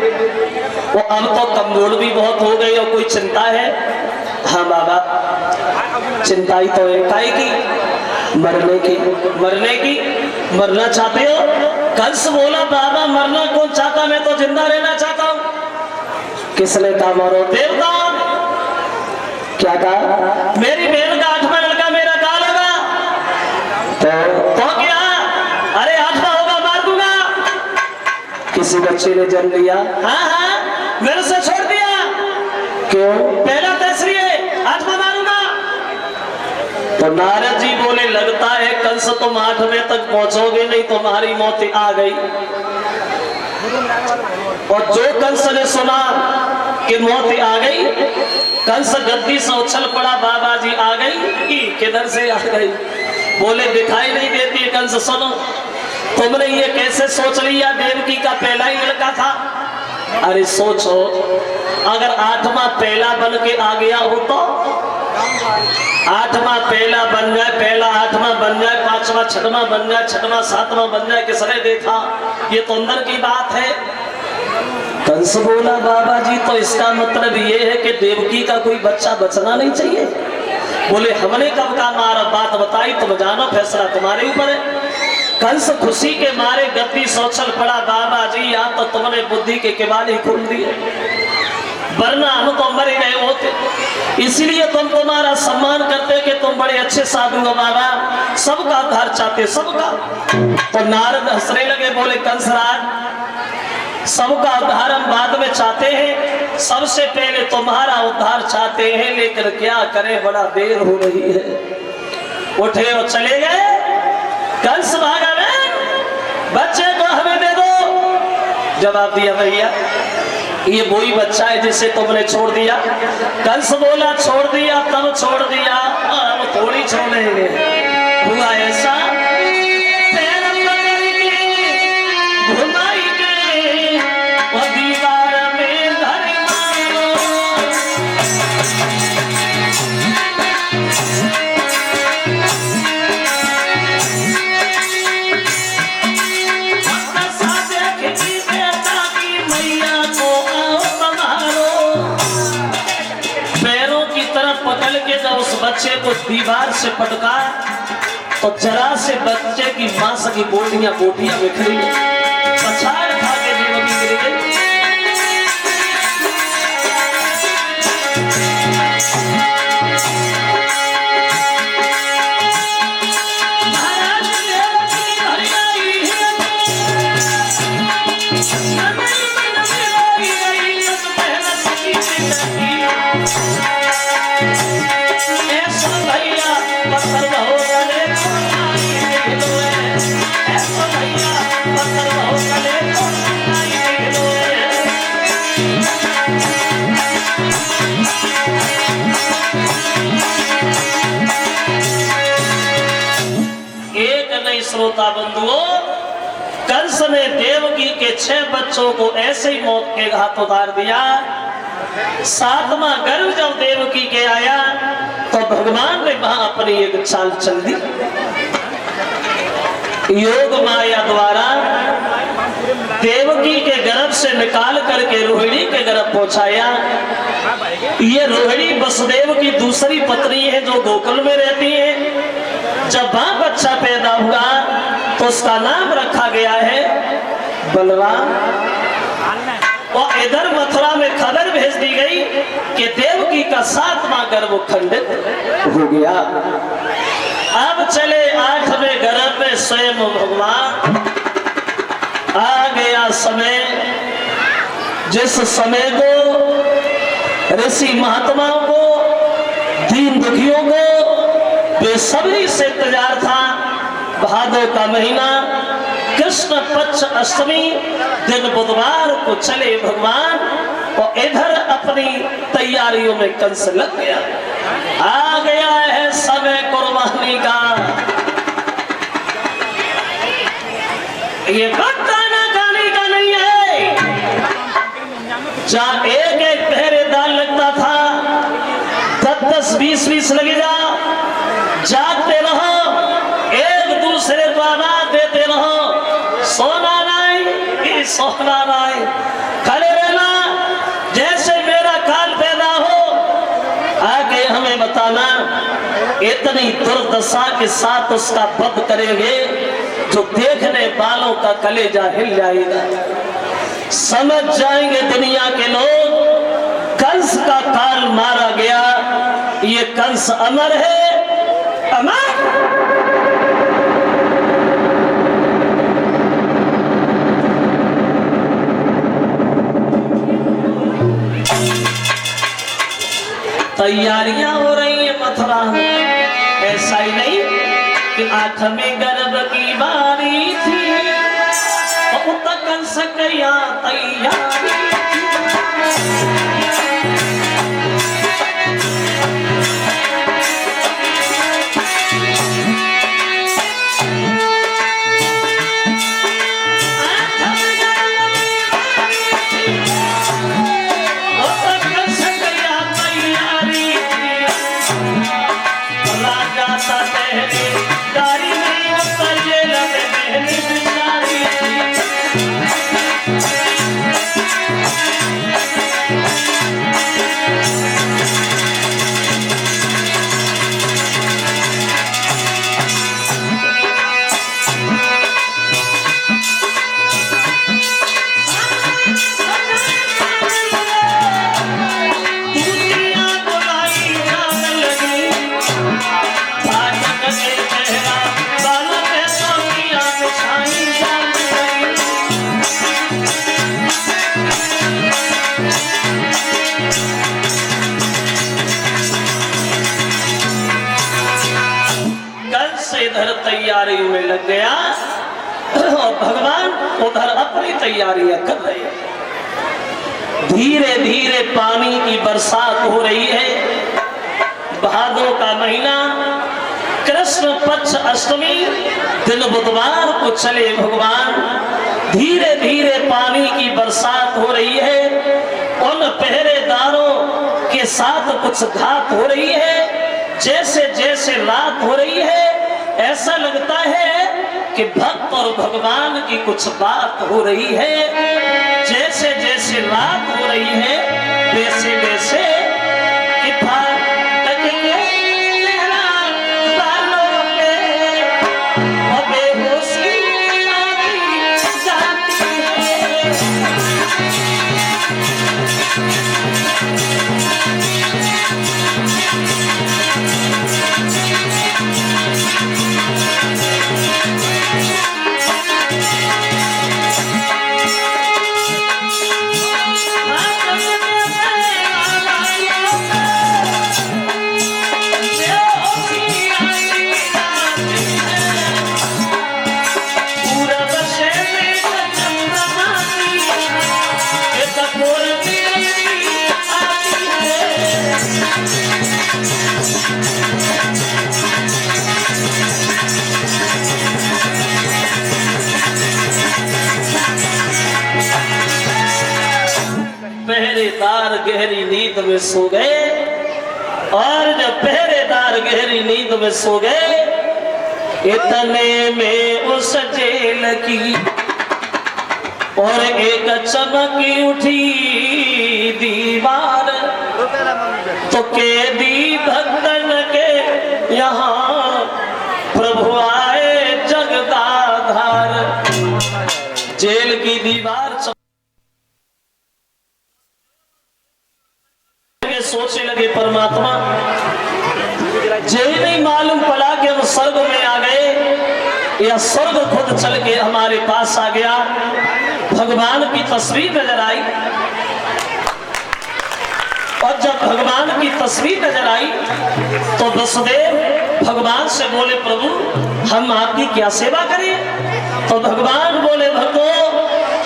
वो अब तो कमजोर भी बहुत हो गई और कोई चिंता है? हाँ बाबा चिंता ही तो है, काहे की? मरने की। मरने की? मरना चाहते हो? कंस बोला बाबा मरना कौन चाहता, मैं तो जिंदा रहना चाहता हूँ। किसने कहा मरो? देवता। क्या कहा? मेरी बहन का आठवां लड़का मेरा काल होगा तो क्या? अरे आठवां होगा मार दूंगा। किसी बच्चे ने जन्म लिया? हाँ मेरे से छोड़ दिया। क्यों? पहला तीसरी है, आठवां मारूंगा। तो नारद जी बोले लगता है कंस तुम 8वें तक पहुंचोगे नहीं, तुम्हारी मौत आ गई। और जो कंस ने सुना कि मौत आ गई, कंस गद्दी से उछल पड़ा, बाबा जी आ गई। किधर से आ गई? बोले दिखाई नहीं देती। कंस सुनो, तुमने ये कैसे सोच लिया देवकी का पहला ही लड़का था? अरे सोचो, अगर आठवां पहला बन के आ गया हो तो? आठवां पहला बन जाए, पहला आठवां बन जाए, पांचवा छठवां बन जाए, छठवां सातवां बन जाए, किसने देखा? ये तो अंदर की बात है। कंस बोला बाबा जी तो इसका मतलब ये है कि देवकी का कोई बच्चा बचना नहीं चाहिए। बोले हमने कब का मारा, बात बताई तुम जानो, फैसला तुम्हारे ऊपर है। कंस खुशी के मारे गद्दी सोचल पड़ा, बाबा जी या तो तुमने बुद्धि के किवाड़ ही खोल दिए, वरना हम तो मर गए होते। इसलिए तुम तुम्हारा सम्मान करते कि तुम बड़े अच्छे साधु हो बाबा, सबका उद्धार चाहते, सबका। तो नारद हंसने लगे, बोले कंसराज सबका उद्धार हम बाद में चाहते हैं, सबसे पहले तुम्हारा उद्धार चाहते हैं, लेकिन क्या करें बड़ा देर हो रही है। उठे और चले गए। कंस भागा, बच्चे को हमें दे दो। जवाब दिया भैया ये वही बच्चा है जिसे तुमने छोड़ दिया। कंस बोला छोड़ दिया तब छोड़ दिया, अब थोड़ी छोड़ेंगे। हुआ ऐसा घुमाई के वो दीवार में धरी मारो। पैरों की तरफ पकड़ के जब उस बच्चे को दीवार से पटका तो जरा से बच्चे की मांस की बोटियां बिखरी, पछाड़ खा के देवकी गिर गई। श्रोता बंधुओं, कंस ने देवकी के 6 बच्चों को ऐसे ही मौत के घाट उतार दिया। 7वां गर्भ जब देवकी के आया तो भगवान ने वहां अपनी एक चाल चल दी। योग माया द्वारा देवकी के गर्भ से निकाल करके रोहिणी के गर्भ पहुंचाया। ये रोहिणी वसुदेव की दूसरी पत्नी है जो गोकुल में रहती है। जब वहां बच्चा पैदा हुआ तो उसका नाम रखा गया है बलराम। और इधर मथुरा में खबर भेज दी गई कि देवकी का 7वां गर्भ खंडित हो गया। अब चले 8वें गर्भ में स्वयं भगवान। आ गया समय, जिस समय को ऋषि महात्माओं को, दीन दुखियों को बेसब्री से इंतजार था। भादो का महीना, कृष्ण पक्ष अष्टमी दिन बुधवार को चले भगवान। और इधर अपनी तैयारियों में कंस लग गया। आ गया है समय कुर्बानी का। ये वक्त आना जाने का नहीं है। जहां एक एक पहरेदार लगता था, 10-10, 20-20 लगे जागते रहो, एक दूसरे को आवाज देते रहो, सोना नहीं, सोना नहीं, खड़े रहना जैसे मेरा काल पैदा हो, आगे हमें बताना। इतनी दुर्दशा के साथ उसका वध करेंगे जो देखने वालों का कलेजा हिल जाएगा। समझ जाएंगे दुनिया के लोग, कंस का काल मारा गया। ये कंस अमर है, तैयारियां हो रही है मथुरा में। ऐसा ही नहीं कि 8वें गर्भ की बारी थी और तक कंस गया तैयारी तैयारी में लग गया और भगवान उधर अपनी तैयारियां कर रहे हैं। धीरे धीरे पानी की बरसात हो रही है। भादों का महीना, कृष्ण पक्ष अष्टमी दिन बुधवार को चले भगवान। धीरे धीरे पानी की बरसात हो रही है। उन पहरेदारों के साथ कुछ घात हो रही है। जैसे जैसे रात हो रही है ऐसा लगता है कि भक्त और भगवान की कुछ बात हो रही है। जैसे जैसे रात हो रही है वैसे वैसे पहरेदार गहरी नींद में सो गए और जब पहरेदार गहरी नींद में सो गए इतने में उस जेल की और एक चमकी उठी दीवार तो कैदी भक्तन के यहाँ प्रभु आए जगदाधार। जेल की दीवार सोचने लगे परमात्मा जे नहीं मालूम पड़ा कि हम स्वर्ग में आ गए या स्वर्ग खुद चल के हमारे पास आ गया। भगवान की तस्वीर नजर आई और जब भगवान की तस्वीर नजर आई तो वसुदेव भगवान से बोले प्रभु हम आपकी क्या सेवा करें। तो भगवान बोले भक्तों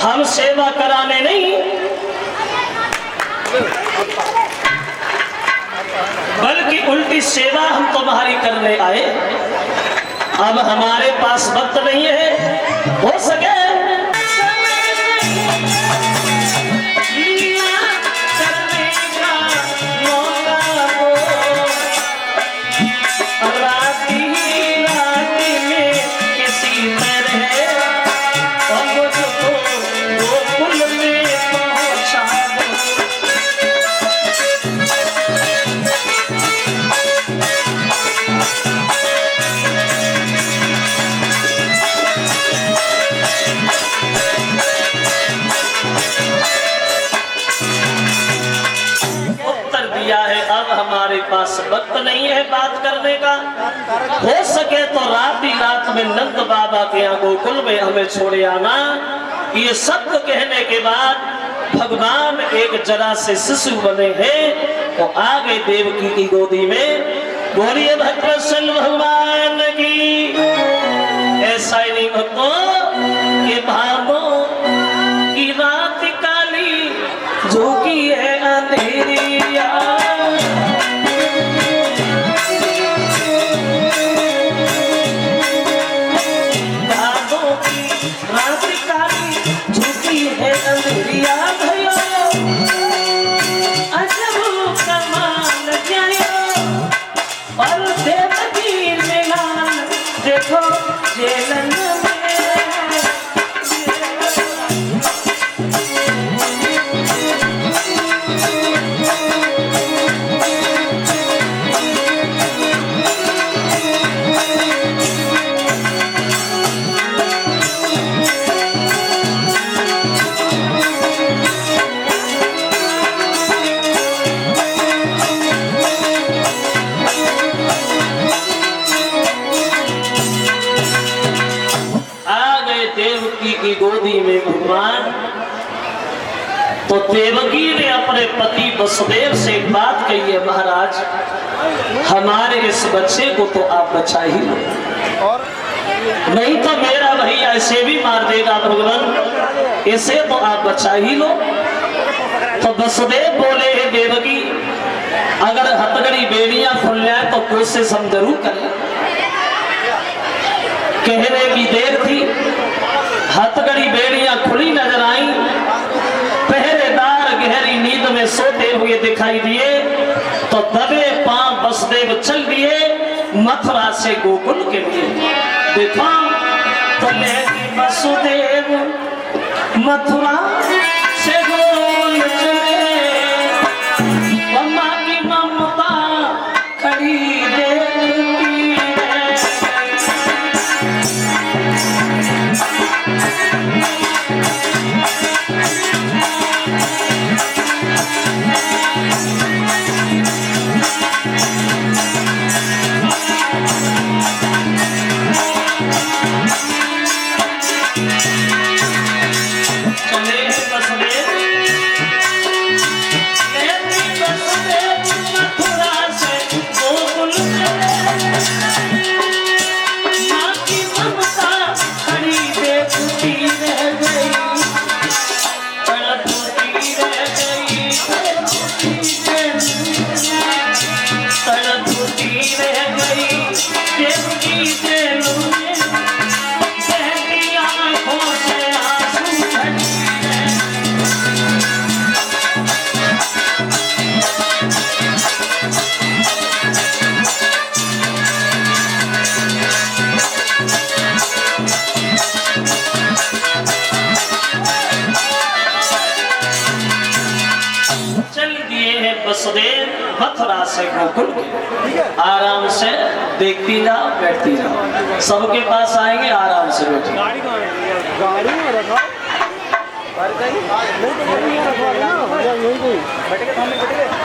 हम सेवा कराने नहीं बल्कि उल्टी सेवा हम तुम्हारी करने आए। अब हमारे पास वक्त नहीं है हो सके हमारे पास वक्त नहीं है बात करने का। हो सके तो रात ही रात में नंद बाबा के यहाँ गोकुल में हमें छोड़े आना। ये सब कहने के बाद भगवान एक जरा से शिशु बने हैं तो आ गए देवकी की गोदी में। बोलिए भद्रशल भगवान की। ऐसा ही नहीं भक्तों कि भावों की रात काली झोंकी है अंधेरिया की गोदी में भगवान। तो देवकी ने अपने पति वसुदेव से एक बात कही है महाराज हमारे इस बच्चे को तो आप बचा ही लो नहीं तो मेरा भैया ऐसे भी मार देगा भगवान इसे तो आप बचा ही लो। तो वसुदेव बोले हे देवकी अगर हथकड़ी बेड़ियां खुल जाए तो कोशिश हम जरूर करें। कहने की देर थी हथकड़ी बेड़ियां खुली नजर आई। पहरेदार गहरी नींद में सोते हुए दिखाई दिए तो दबे पांव वसुदेव चल दिए मथुरा से गोकुल के लिए। देखा तो वसुदेव मथुरा से गोकुल चले मम्मा की ममता खड़ी देखती है। पास है गोकुल आराम से देखती जाओ बैठती जाओ सबके पास आएंगे आराम से बैठे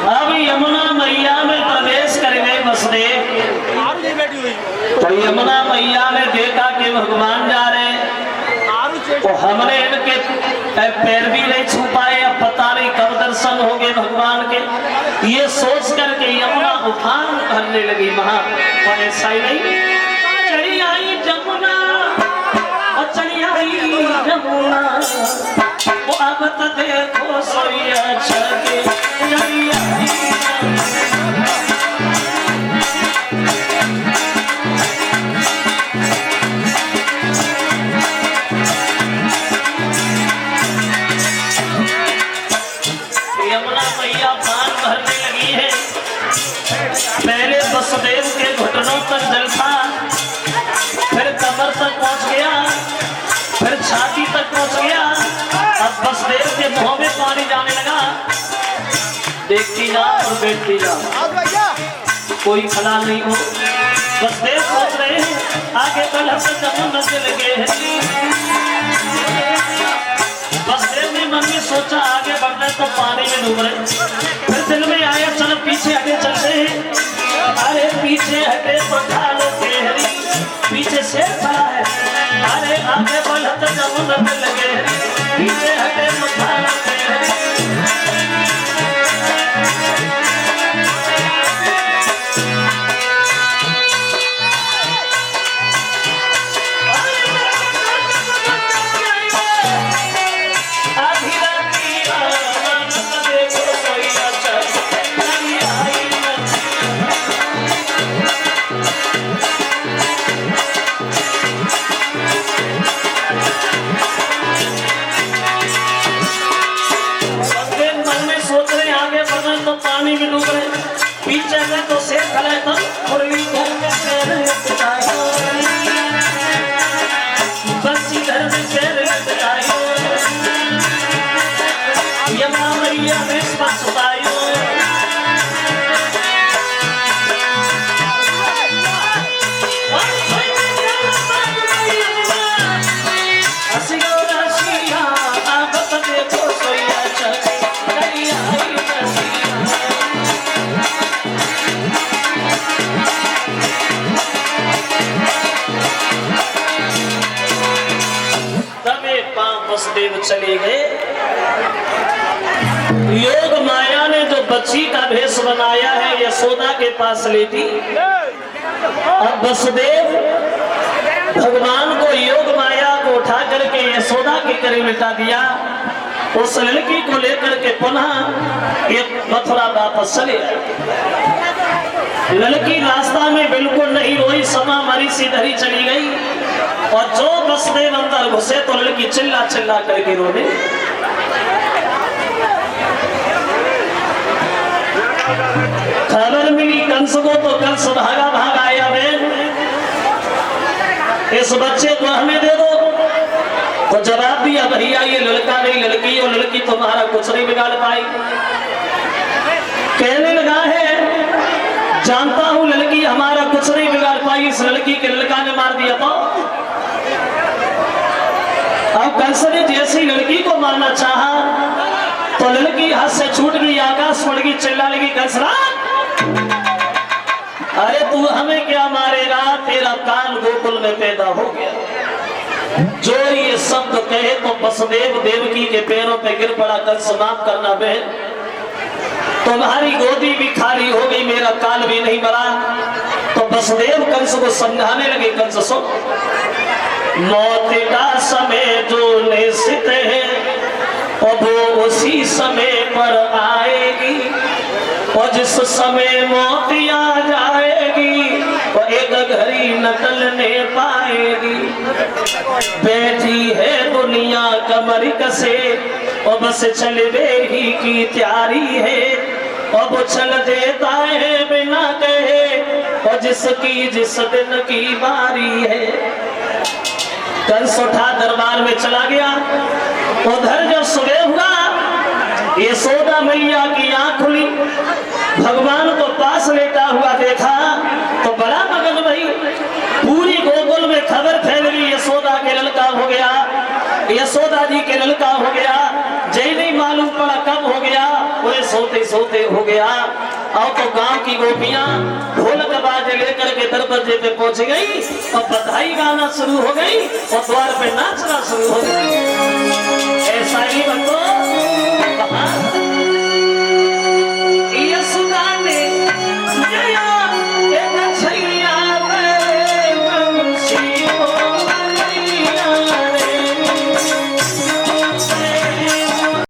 अब यमुना मैया में प्रवेश करेंगे वसुदेव तो यमुना मैया ने देखा कि भगवान जा रहे हैं तो हमने इनके पैर भी नहीं छू पाए अब पता नहीं कब दर्शन होंगे भगवान के ये सोच करके यमुना उफान भरने लगी वहां पर ऐसा ही नहीं चढ़ी आई जमुना और चढ़ी आई जमुना वो अब तो देखो सोया छके चढ़ी आई वसुदेव के घुटनों तक जल था फिर कमर तक पहुंच गया फिर छाती तक पहुंच गया अब वसुदेव के मुंह में पानी जाने लगा देखती जा और बैठती जा कोई खड़ा नहीं हो वसुदेव सोच रहे हैं आगे कल जमुना से लगे वसुदेव ने मन में सोचा आगे बढ़ना तो पानी में डूब रहे फिर दिल में आया चलो पीछे आगे चलते हैं अरे पीछे हटे तो ढालो केहरी पीछे से खड़ा है अरे आगे बढ़त जमुना में लगे पीछे हटे तो ढालो केहरी वसुदेव चले गए योग माया ने जो बच्ची का भेष बनाया है यशोदा के पास लेती अब वसुदेव भगवान को योग माया को उठा करके यशोदा के करीब लिटा दिया उस लड़की को लेकर के पुनः एक मथुरा वापस चले लड़की रास्ता में बिल्कुल नहीं रोई समा मरी सी धरी चली गई और जो वसुदेव अंदर घुसे तो लड़की चिल्ला चिल्ला करके रोने खबर मिली कंस को तो कंस भागा भागा आया बहन इस बच्चे को हमें दे दो तो जवाब दिया भैया ये लड़का नहीं लड़की और लड़की तुम्हारा कुछ नहीं बिगाड़ पाई कहने लगा है जानता हूं लड़की हमारा कुछ नहीं बिगाड़ पाई इस लड़की के लड़का ने मार दिया तो अब कंस ने जैसी लड़की को मारना चाहा तो लड़की हाथ से छूट गई आकाश पड़ गई चिल्ला लगी कंसरा अरे तू हमें क्या मारेगा तेरा काल गोकुल में पैदा हो गया जो ये शब्द कहे तो वसुदेव देवकी के पैरों पे गिर पड़ा कंस माफ करना बहन तुम्हारी गोदी भी खाली हो गई मेरा काल भी नहीं मरा तो वसुदेव कंस को समझाने लगे कंस सुन मौत का समय जो निश्चित है और वो उसी समय पर आएगी और जिस समय मौत आ जाएगी वो एक घड़ी न टलने पाएगी बैठी है दुनिया कमर कसे और बस चलवे ही की तैयारी है और वो चल देता है बिना कहे और जिसकी जिस दिन की बारी है कंस उठा दरबार में चला गया उधर जब सुबह हुआ यशोदा मैया की आंख खुली भगवान को पास पास लेटा हुआ देखा तो बड़ा मगन भई। पूरी गोकुल में खबर फैल गई यशोदा के लड़का हो गया, यशोदा जी के लड़का हो गया। जय नहीं मालूम पड़ा कब हो गया, पूरे सोते सोते हो गया। और तो गांव की गोपियां ढोलक बाजे लेकर के दरवाजे पे पहुंच गई और बधाई गाना शुरू हो गई और द्वार पे नाचना शुरू हो गया।